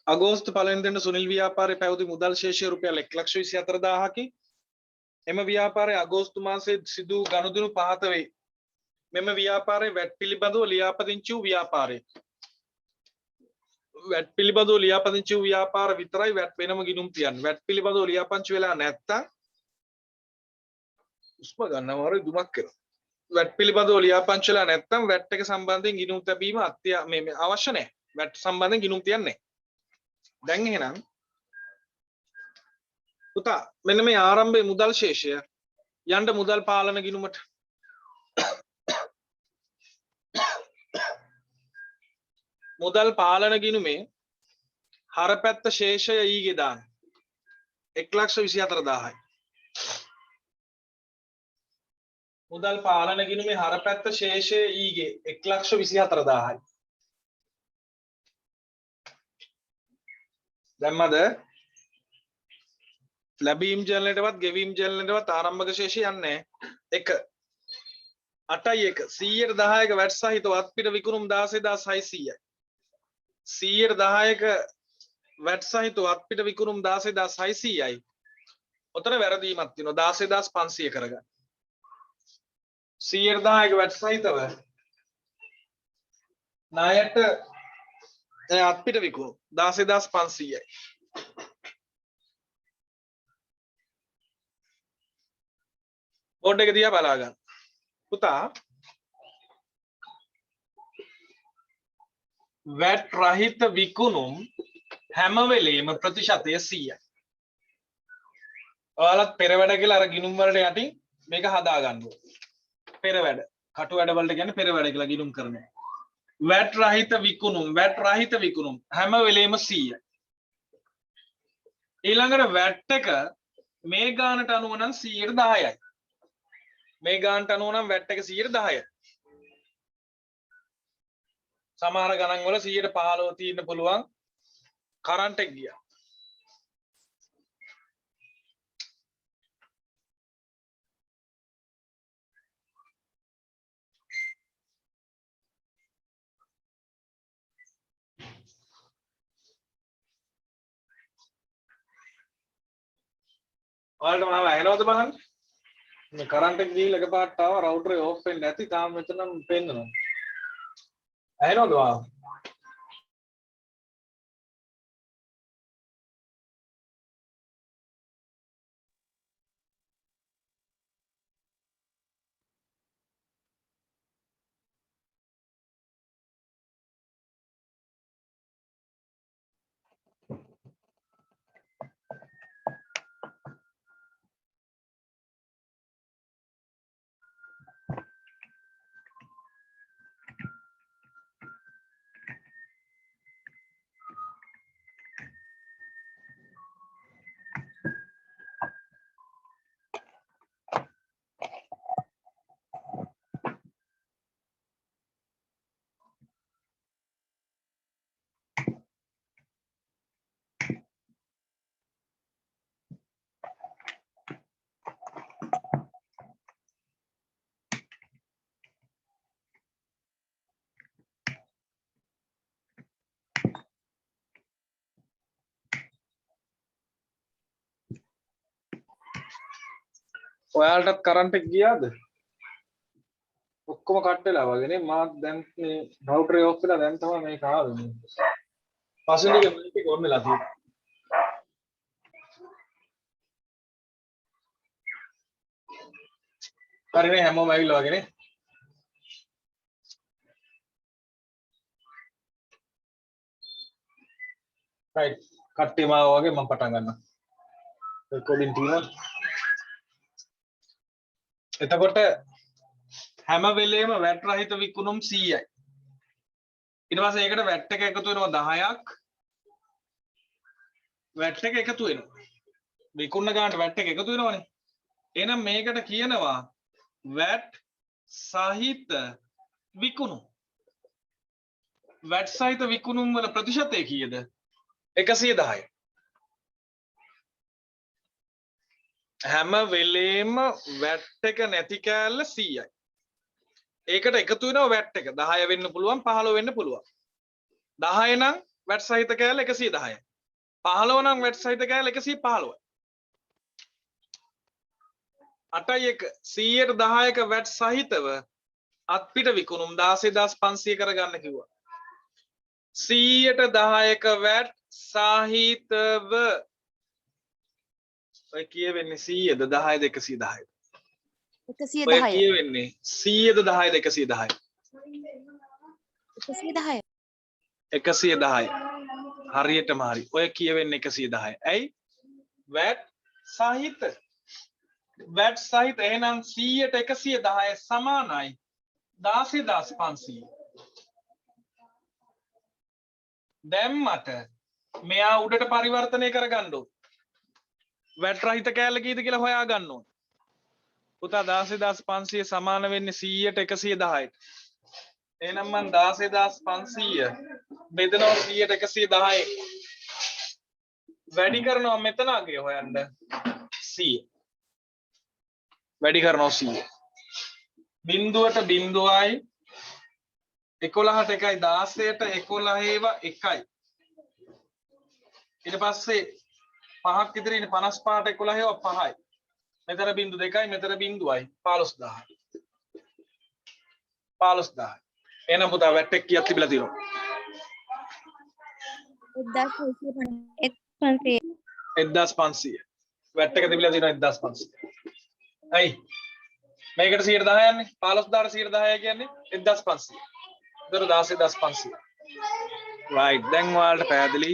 අගෝස්තු 1 වෙනි දින සුනිල් ව්‍යාපාරයේ පැවති මුදල් ශේෂය රුපියල් 1,24,000කි. එම ව්‍යාපාරයේ අගෝස්තු මාසයේ සිදු ගනුදෙනු පහත වේ. මෙම ව්‍යාපාරයේ වැට් පිළිබඳව ලියාපදිංචි වූ ව්‍යාපාරයේ වැට් පිළිබඳව ලියාපදිංචි වූ ව්‍යාපාර විතරයි වැට් වෙනම ගිණුම් තියන්නේ. වැට් පිළිබඳව ලියාපදිංචි වෙලා නැත්තම් උස්ම ගන්නවර දුමක් කරනවා. වැට් පිළිබඳව ලියාපදිංචි වෙලා නැත්තම් වැට් එක සම්බන්ධයෙන් ගිණුම් තැබීම මේ අවශ්‍ය නැහැ. වැට් සම්බන්ධයෙන් ගිණුම් තියන්නේ නැහැ. දැන් එහෙනම් පුතා මෙන්න මේ ආරම්භයේ මුදල් ශේෂය යන්න මුදල් පාලන ගිණුමට මුදල් පාලන ගිණුමේ හරපැත්ත ශේෂය ඊගේ දාන්න 1,24,000යි. මුදල් පාලන ගිණුමේ හරපැත්ත ශේෂය ඊගේ 1,24,000යි. දැම්මද? ලැබීම් ජර්නලයටවත් ගෙවීම් ජර්නලයටවත් ආරම්භක ශේෂය යන්නේ 1 8යි 1 100ට 10ක වැට් සහිතව අත්පිට විකුණුම් 16,600යි. 110ක වැට් සහිතව අත්පිට විකුණුම් 16,600යි. ඔතන වැරදීමක් තියෙනවා 16,500 කරගන්න. 110ක වැට් සහිතව ණයට අත්පිට විකුණුම් 16,500යි. බෝඩ් එක දිහා බලා ගන්න. පුතා වැට් රහිත විකුණුම් හැම වෙලේම ප්‍රතිශතය 100යි. ඔයාලත් පෙර වැඩ කියලා අර ගිණුම් වලට යටින් මේක හදා ගන්න ඕනේ. පෙර වැඩ. කටු වැඩ වලට කියන්නේ පෙර වැඩ කියලා ගිණුම් කරනවා. වැට් රහිත විකුණුම් හැම වෙලේම 100යි. ඊළඟට වැට් එක මේ ගානට අනුව නම් 110යි. මේ ගානට අනුව නම් වැට් එක 110යි. සමහර ගණන් වල 115 තියෙන්න පුළුවන් කරන්ට් එක ගියා. ඔයාලට මම ඇහෙනවද බලන්න? මේ කරන්ට් එක ගිහිල්ලා එකපාරට ආවා රවුටර් එක ඕෆ් වෙන්නේ නැති තාම මෙතනම පෙන්නනවා. ඇහෙනවද ඔයාලට? ඔයාලටත් කරන්ට් එක ගියාද? ඔක්කොම කට් වෙලා වගේනේ. මාත් දැන් මේ රවුටර් එක ඔෆ් වෙලා දැන් තමයි මේක ආවේ මේ. පසුගිය මිනිත් එක ඔන් වෙලා තියෙනවා. හරිනේ හැමෝම ඇවිල්ලා වගේනේ. රයිට්. කට්ටියම ආවා වගේ මම පටන් ගන්නවා. රෙකෝඩින් තියෙනවා. එතකොට හැම වෙලේම වැට් රහිත විකුණුම් 100යි. ඊට පස්සේ ඒකට වැට් එක එකතු වෙනවා 10ක්. වැට් එක එකතු වෙනවා. විකුණන ගානට වැට් එක එකතු වෙනවනේ. එහෙනම් මේකට කියනවා වැට් සහිත විකුණුම්. වැට් සහිත විකුණුම් වල ප්‍රතිශතය කීයද? 110. හැම වෙලේම වැට් එක නැති කෑල්ල 100යි. ඒකට එකතු වෙනවා වැට් එක 10 වෙන්න පුළුවන් 15 වෙන්න පුළුවන්. 10 නම් වැට් සහිත කෑල්ල 110යි. 15 නම් වැට් සහිත කෑල්ල 115යි. 8යි 1 100ට 10ක වැට් සහිතව අත්පිට විකුණුම් 16500 කරගන්න කිව්වා. 100ට 10ක වැට් සහිතව ඔය කියවෙන්නේ 100ද 10ද 110ද? 110. ඔය කියවෙන්නේ 100ද 10ද 110යි? 110. 110යි. හරියටම හරි. ඔය කියවෙන්නේ 110යි. ඇයි? වැට් සහිත. වැට් සහිත එහෙනම් 100ට 110 සමානයි 16500. දැන් මට මෙයා උඩට පරිවර්තනය කරගන්න ඕන. වැට් රහිත කෑල්ල කීයද කියලා හොයා ගන්න ඕන. පුතා 16500 සමාන වෙන්නේ 100ට 110ට. එහෙනම් මම 16500 බෙදනවා 100ට 110. වැඩි කරනවා මෙතන අගේ හොයන්න 100. වැඩි කරනවා 100. බිංදුවට බිංදුවයි 11ට 1යි 16ට 11 ඒවා 1යි. ඊට පස්සේ 5ක් ඉදිරිය ඉන්නේ 55ට 11 ඒවා 5යි. මෙතන බිංදු 2යි මෙතන බිංදුවයි 15000. 15000. එහෙනම් පුතා වැට් එක කීයක් තිබිලා තියෙනවද? 1550. 1500. වැට් එක තිබිලා තියෙනවා 1500. ඇයි? මේකට 110 යන්නේ 15000ට 110 කියන්නේ 1500. ඒතර 16500. right දැන් ඔයාලට පැහැදිලි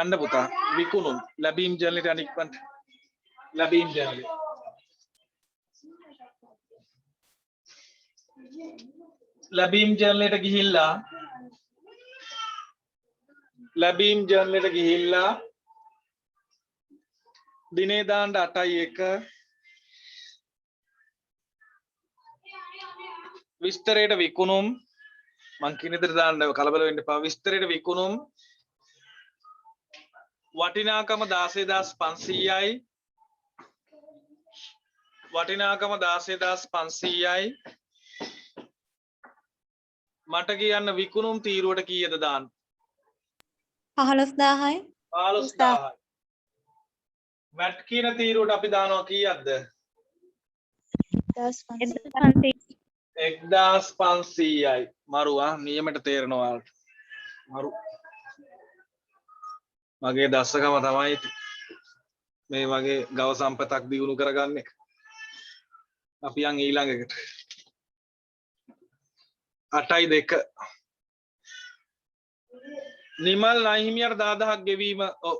යන්න පුතා විකුණුම් ලැබීම් ජර්නලයට අනික්පන්ට ලැබීම් ජර්නලය ලැබීම් ජර්නලයට ගිහිල්ලා ලැබීම් ජර්නලයට ගිහිල්ලා දිනේ දාන්න 8යි 1 විස්තරයට විකුණුම් මං කියන විදිහට දාන්න කලබල වෙන්න එපා. විස්තරයට විකුණුම් වටිනාකම 16500යි වටිනාකම 16500යි මට කියන්න විකුණුම් තීරුවට කීයද දාන්න? 15000යි. 15000යි. වැට් කියන තීරුවට අපි දානවා කීයක්ද? 1500. 1500යි. මරුවා නියමයට තේරෙනවා ඔයාලට. මරු. මගේ දස්සකම තමයි මේ වගේ ගව සම්පතක් දියුණු කරගන්න එක. අපි යන් ඊළඟකට. 8යි 2. නිමල් නාහිමියට 10000ක් ගෙවීම ඔව්.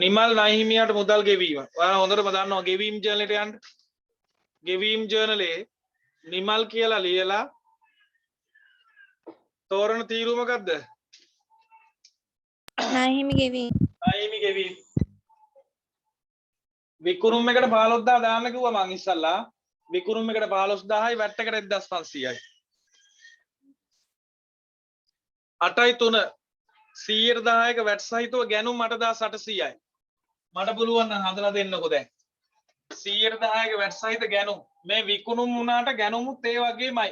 නිමල් නයිහිමියට මුදල් ගෙවීම. ඔයාලා හොඳටම දන්නවා ගෙවීම් ජර්නලයට යන්න. ගෙවීම් ජර්නලේ නිමල් කියලා ලියලා තෝරන තීරුව මොකද්ද? නාහිමි ගෙවීම. නයිහිමි ගෙවීම. විකුණුම් එකට 15000 දාන්න කිව්වා මං ඉස්සල්ලා. විකුණුම් එකට 15000යි වැට් එකට 1500යි. 8යි 3 100ට 10ක වැට් සහිතව ගැනුම් 8800යි. මට පුළුවන් නම් හදලා දෙන්නකෝ දැන්. 110ක වැට් සහිත ගැනුම් මේ විකුණුම් වුණාට ගැනුමුත් ඒ වගේමයි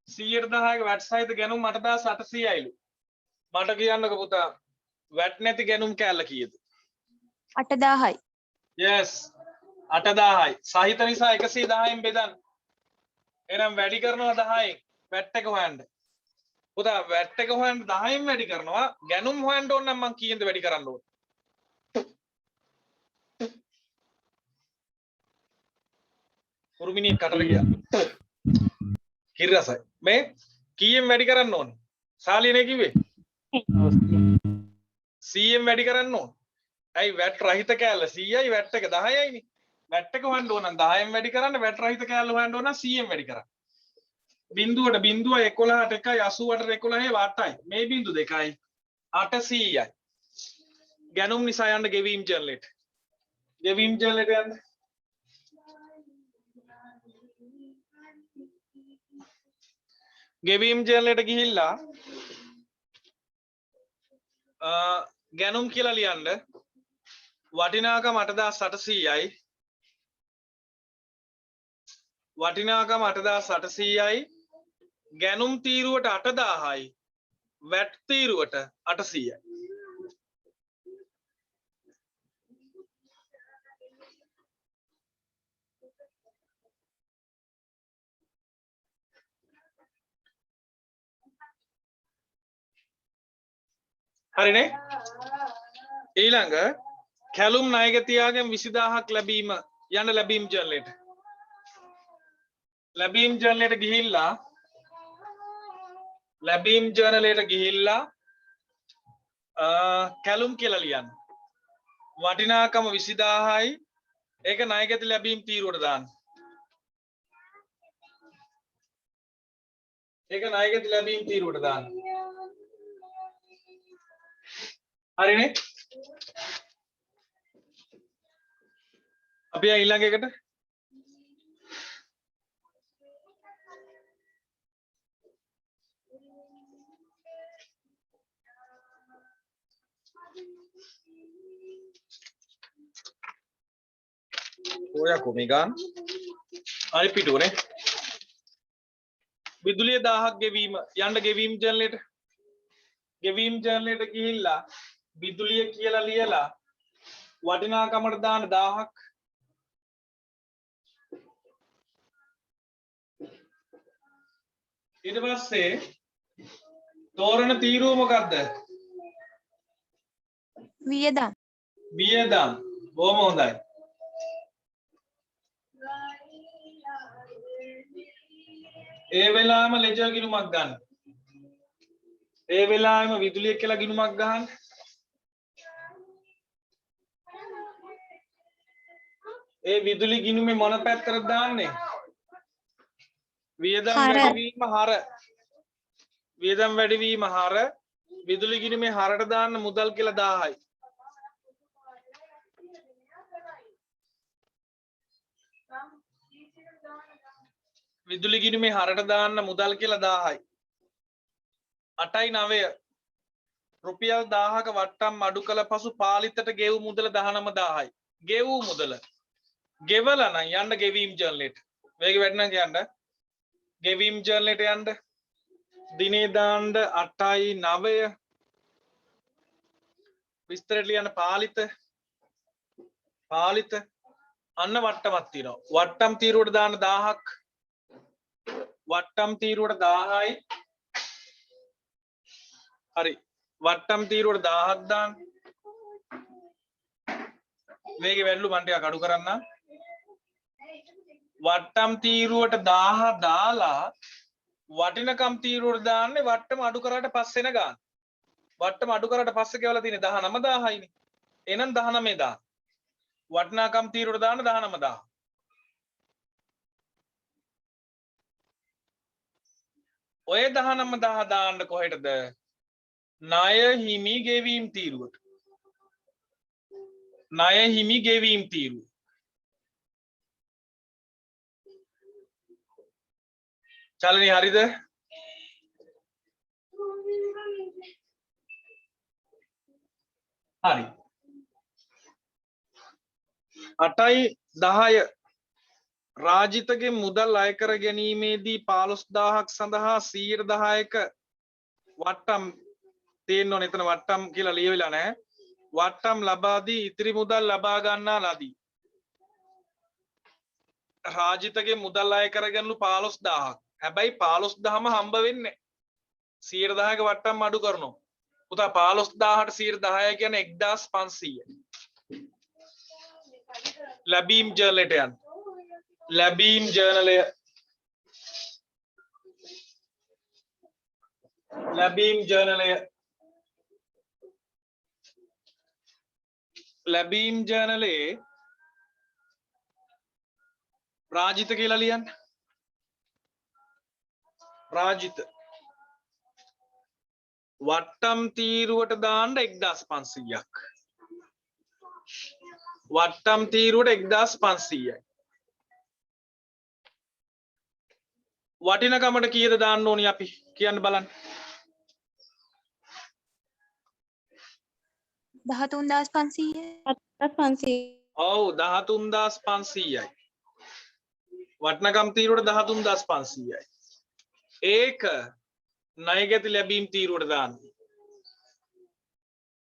110ක වැට් සහිත ගැනුම් 8800යිලු මට කියන්නකෝ පුතා වැට් නැති ගැනුම් කෑල්ල කීයද 8000යි. yes 8000යි සහිත නිසා 110න් බෙදන්න එහෙනම් වැඩි කරනවා 10න් වැට් එක හොයන්න පුතා වැට් එක හොයන්න 10න් වැඩි කරනවා ගැනුම් හොයන්න ඕන නම් මං කීයෙන්ද වැඩි කරන්න ඕන කුරුමිනියෙක් කටට ගියා කිරසයි මේ කීයෙන් වැඩි කරන්න ඕන සාලියනේ කිව්වේ 100න් වැඩි කරන්න ඕන ඇයි වැට් රහිත කෑල්ල 100යි වැට් එක 10යිනේ වැට් එක හොයන්න ඕන නම් 10න් වැඩි කරන්න වැට් රහිත කෑල්ල හොයන්න ඕන නම් 100න් වැඩි කරන්න බිඳුවට බිඳුව 11ට 1යි 88ට 11යි 8යි මේ බිඳු දෙකයි 800යි ගැනුම් නිසා යන්න ගෙවීම් ජර්නලෙට යන්න ගෙවීම් ජර්නලෙට ගිහිල්ලා ගැනුම් කියලා ලියන්න වටිනාකම 8800යි වටිනාකම 8800යි ගැනුම් තීරුවට 8000යි වැට් තීරුවට 800යි හරිනේ ඊළඟ කැලුම් ණයගැතියාගෙන් 20000ක් ලැබීම යන ලැබීම් ජර්නලෙට ලැබීම් ජර්නලෙට ගිහිල්ලා කැලුම් කියලා ලියන්න වටිනාකම 20000යි ඒක ණයගැති ලැබීම් තීරුවට දාන්න හරිනේ අපි ඊළඟ එකට ඔයා කොමිගන් අයි පිටුනේ විදුලිය 1000ක් ගෙවීම යන්න ගෙවීම් ජර්නලෙට ගිහිල්ලා විදුලිය කියලා ලියලා වටිනාකමට දාන 1000ක් ඊට පස්සේ තෝරන තීරුව මොකද්ද වියදම් බොහොම හොඳයි ඒ වෙලාවෙම ලෙජර් ගිණුමක් ගන්න ඒ වෙලාවෙම විදුලිය කියලා ගිණුමක් ගන්න ඒ විදුලි ගිණුමේ මොන පැත්තටද දාන්නේ වියදම් වැඩිවීම හර විදුලි ගිණුමේ හරට දාන්න මුදල් කියලා 1000යි විදුලි ගිණුමේ හරට දාන්න මුදල් කියලා 1000යි 8යි 9 රුපියල් 1000ක වට්ටම් අඩු කළ පසු පාලිතට ගෙවූ මුදල 19000යි ගෙවූ මුදල ගෙවලා නම් යන්න ගෙවීම් ජර්නලෙට වේගෙ වැඩි නම් කියන්න ගෙවීම් ජර්නලෙට යන්න දිනේ දාන්න 8යි 9 විස්තරට ලියන්න පාලිත අන්න වට්ටමක් තියෙනවා වට්ටම් තීරුවට දාන්න 1000ක් වට්ටම් තීරුවට 1000යි හරි වට්ටම් තීරුවට 1000ක් දාන්න වේගෙ වැඩිලු මන් ටිකක් අඩු කරන්න වට්ටම් තීරුවට 1000 දාලා වටිනකම් තීරුවට දාන්නේ වට්ටම අඩු කරාට පස්සේ එන ගාන වට්ටම අඩු කරාට පස්සේ කියලා තියෙන්නේ 19000යිනේ එහෙනම් 19000 වටිනාකම් තීරුවට දාන්න 19000 ඔය 19000 දාන්න කොහෙටද ණය හිමි ගෙවීම් තීරුවට ණය හිමි ගෙවීම් තීරුව චලනී හරිද හරි 8යි 10 රාජිතගේ මුදල් අය කර ගැනීමේදී 15000ක් සඳහා 110ක වට්ටම් තියෙන්න ඕනේ. එතන වට්ටම් කියලා ලියවිලා නැහැ. වට්ටම් ලබා දී ඉතිරි මුදල් ලබා ගන්නා ලදී. රාජිතගේ මුදල් අය කරගන්නු 15000ක්. හැබැයි 15000ම හම්බ වෙන්නේ 110ක වට්ටම් අඩු කරනවා. පුතා 15000ට 110 කියන්නේ 1500. ලැබීම් ජර්නලයට යන්න. ලැබීම් ජර්නලය ලැබීම් ජර්නලය ලැබීම් ජර්නලයේ රාජිත කියලා ලියන්න. රාජිත වට්ටම් තීරුවට දාන්න 1500ක්. වට්ටම් තීරුවට 1500යි. වටිනකමට කීයද දාන්න ඕනි අපි කියන්න බලන්න. 13500. 500. ඔව් 13500යි. වටිනකම් තීරුවට 13500යි. ඒක ණයගැති ලැබීම් තීරුවට දාන්න.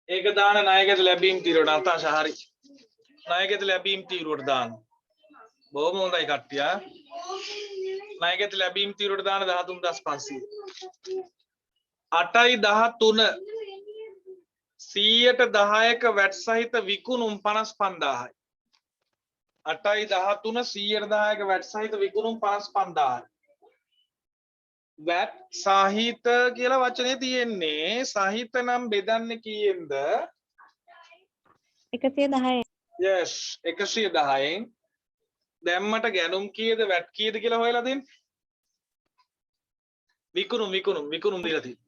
ඒක දාන ණයගැති ලැබීම් තීරුවට අතාශ හරි. ණයගැති ලැබීම් තීරුවට දාන්න. බොහොම හොඳයි කට්ටිය. ණයගැති ලැබීම් තීරුවට දාන 13500. 8යි 13 110ක වැට් සහිත විකුණුම් 55000යි. 8යි 13 110ක වැට් සහිත විකුණුම් 55000යි. වැට් සහිත කියලා වචනේ තියෙන්නේ. සහිත නම් බෙදන්නේ කීයෙන්ද? 110. yes 110න්. දැම්මට ගැනුම් කීයද වැට් කීයද කියලා හොයලා දෙන්න. විකුණුම් දීලා තියෙන්නේ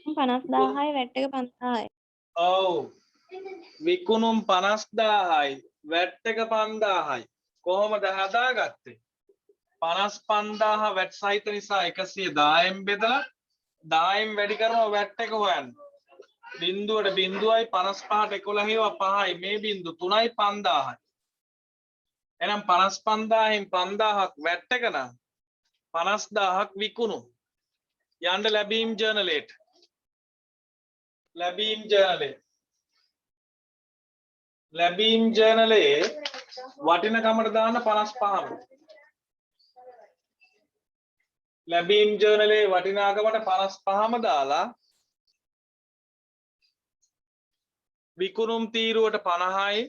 50000යි වැට් එක 5000යි. ඔව් විකුණුම් 50000යි වැට් එක 5000යි. කොහොමද හදාගත්තේ? 55000 වැට් සහිත නිසා 110න් බෙදලා 10න් වැඩි කරනවා වැට් එක හොයන්න. බිංදුවට බිංදුවයි 55ට 11 ඒවා 5යි මේ බිංදු 3යි 5000යි. එහෙනම් 55000න් 5000ක් වැට් එක නම් 50000ක් විකුණුම්. යන්න ලැබීම් ජර්නලයට. ලැබීම් ජර්නලය. ලැබීම් ජර්නලයේ වටිනකමට දාන්න 55ම. ලැබීම් ජර්නලයේ වටිනාකමට 55ම දාලා විකුණුම් තීරුවට 50යි.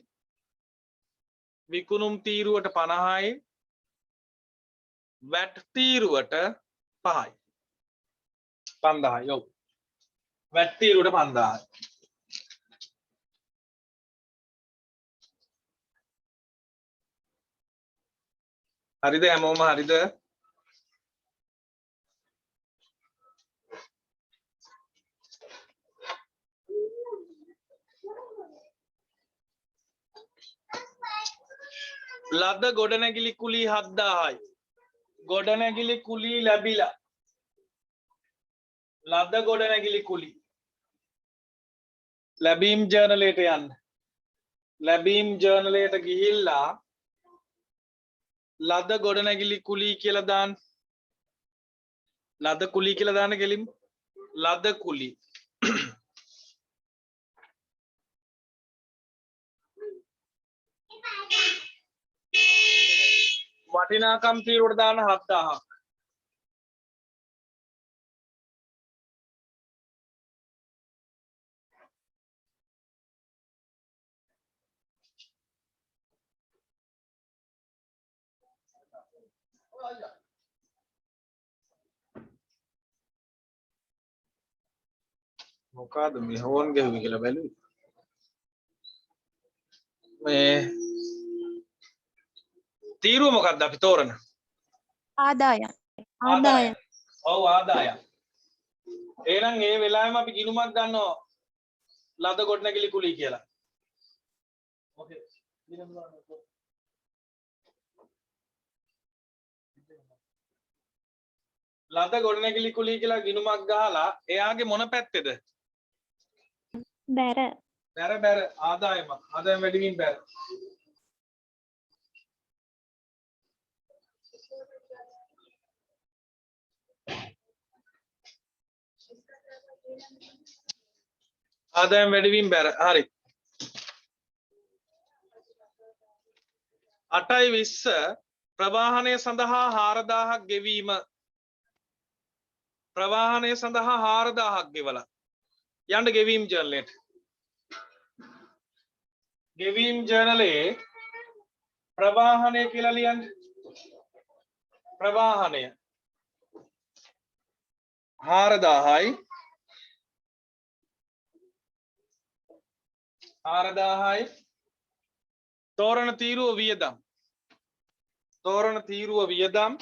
විකුණුම් තීරුවට 50යි. වැට් තීරුවට 5යි. 5000යි. ඔව්. වැට් තීරුවට 5000යි. හරිද හැමෝම හරිද? ලද ගොඩනැගිලි කුලී 7000යි. ගොඩනැගිලි කුලී ලැබිලා. ලද ගොඩනැගිලි කුලී. ලැබීම් ජර්නලයට යන්න. ලැබීම් ජර්නලයට ගිහිල්ලා ලද ගොඩනැගිලි කුලී කියලා දාන්න. ලද කුලී කියලා දාන්න ගෙලින්. ලද කුලී. වටිනාකම් තීරුවට දාන්න 7000ක්. මොකද මේ හෝන් ගැහුවේ කියලා බැලුවේ. මේ තීරුව මොකක්ද අපි තෝරන? ආදායම්. ආදායම්. ඔව් ආදායම්. එහෙනම් ඒ වෙලාවෙම අපි ගිණුමක් ගන්නවා ලද ගොඩනැගිලි කුලී කියලා. ඕකේ. ලද ගොඩනැගිලි කුලී කියලා ගිණුමක් ගහලා එයාගේ මොන පැත්තේද? බැර. බැර ආදායම. ආදායම වැඩි වීම බැර. ආදායම් වැඩිවීම බැර හරි 8.20 ප්‍රවාහනය සඳහා 4000ක් ගෙවීම ප්‍රවාහනය සඳහා 4000ක් ගෙවලා යන්න ගෙවීම් ජර්නලයට ගෙවීම් ජර්නලයේ ප්‍රවාහනය කියලා ලියන්න ප්‍රවාහනය 4000යි 4000යි තෝරණ තීරුව වියදම් තෝරණ තීරුව වියදම්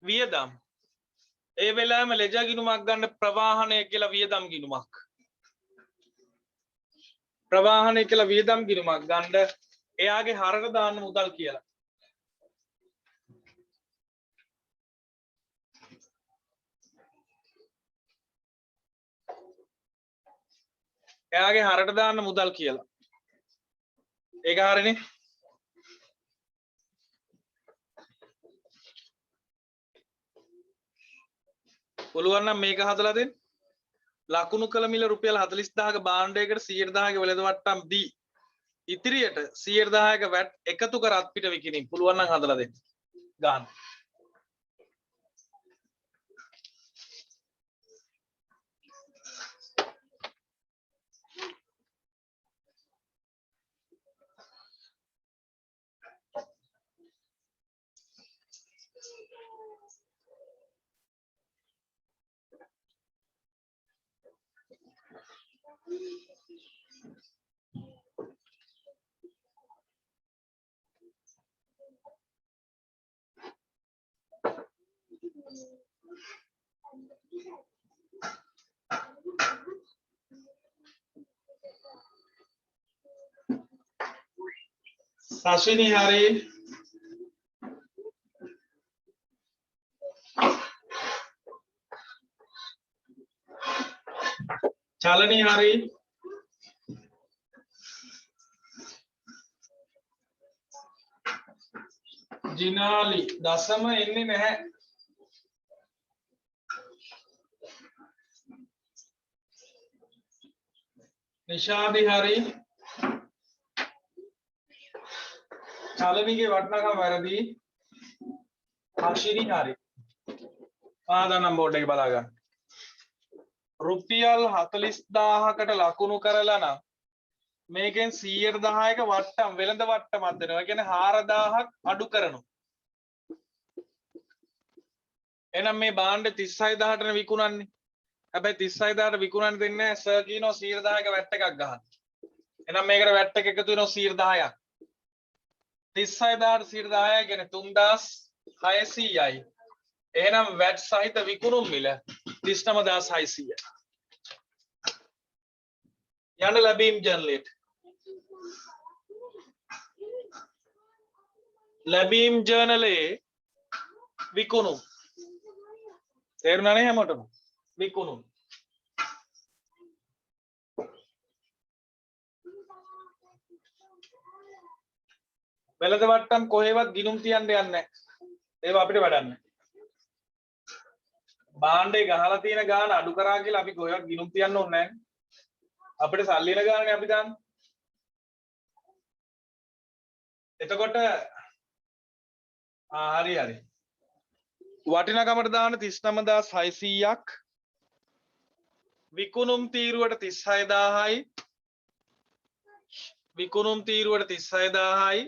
වියදම් ඒ වෙලාවෙම ලෙජා ගිණුමක් ගන්න ප්‍රවාහනය කියලා වියදම් ගිණුමක් ප්‍රවාහනය කියලා වියදම් ගිණුමක් ගන්න එයාගේ හරට දාන්න මුදල් කියලා එයාගේ හරට දාන්න මුදල් කියලා ඒක හරිනේ පුළුවන් නම් මේක හදලා දෙන්න ලකුණු කළ මිල රුපියල් 40000ක භාණ්ඩයකට 100,000ක වෙළඳ වට්ටම් දී ඉතිරියට 100,000ක වැට් එකතු කර අත්පිට විකිණීම පුළුවන් නම් හදලා දෙන්න ගන්න Sashini hari Chalani hari Jinali dasama එන්නේ නැහැ නිශාදි hari චලනිගේ වටිනාකම වැරදි හර්ෂිනි හරි ආදානම් බෝඩ් එක බලා ගන්න රුපියල් 40000කට ලකුණු කරලා නම් මේකෙන් 110ක වට්ටම් වෙළඳ වට්ටමක් දෙනවා. ඒ කියන්නේ 4000ක් අඩු කරනවා. එහෙනම් මේ භාණ්ඩ 36000ට නේ විකුණන්නේ. හැබැයි 36000ට විකුණන්න දෙන්නේ නැහැ. සර් කියනවා 110ක වැට් එකක් ගහන්න. එහෙනම් මේකට වැට් එක එකතු වෙනවා 110ක්. 36000ට 110 කියන්නේ 3600යි. එහෙනම් වැට් සහිත විකුණුම් මිල 39600. යන්න ලැබීම් ජර්නලයට. ලැබීම් ජර්නලයේ විකුණුම්. තේරුණානේ හැමෝටම? විකුණුම්. වෙළඳ වට්ටම් කොහෙවත් ගිණුම් තියන්න යන්නේ නැහැ. ඒවා අපිට වැඩක් නැහැ. භාණ්ඩේ ගහලා තියෙන ගාන අඩු කරා කියලා අපි කොහෙවත් ගිණුම් තියන්න ඕනේ නැහැ. අපිට සල්ලි වෙන ගානනේ අපි දාන්නේ. එතකොට හරි හරි. වටිනාකමට දාන 39600ක් විකුණුම් තීරුවට 36000යි විකුණුම් තීරුවට 36000යි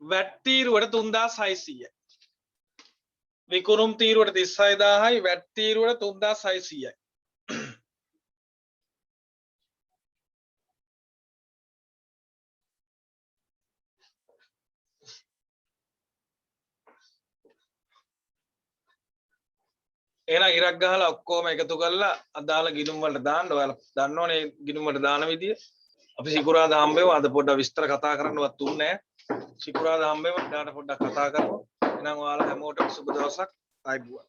වැට් තීරුවට 3600යි විකුණුම් තීරුවට 36000යි වැට් තීරුවට 3600යි එහෙනම් ඉරක් ගහලා ඔක්කොම එකතු කරලා අදාළ ගිණුම් වලට දාන්න. ඔයාලා දන්නවනේ ගිණුම් වලට දාන විදිය. අපි සිකුරාදා හම්බෙමු. අද පොඩ්ඩක් විස්තර කතා කරන්නවත් තුන්නේ නැහැ. සිකුරාදා හම්බෙමු. ඊට පොඩ්ඩක් කතා කරමු. එහෙනම් ඔයාලා හැමෝටම සුබ දවසක්. ආයිබුවා.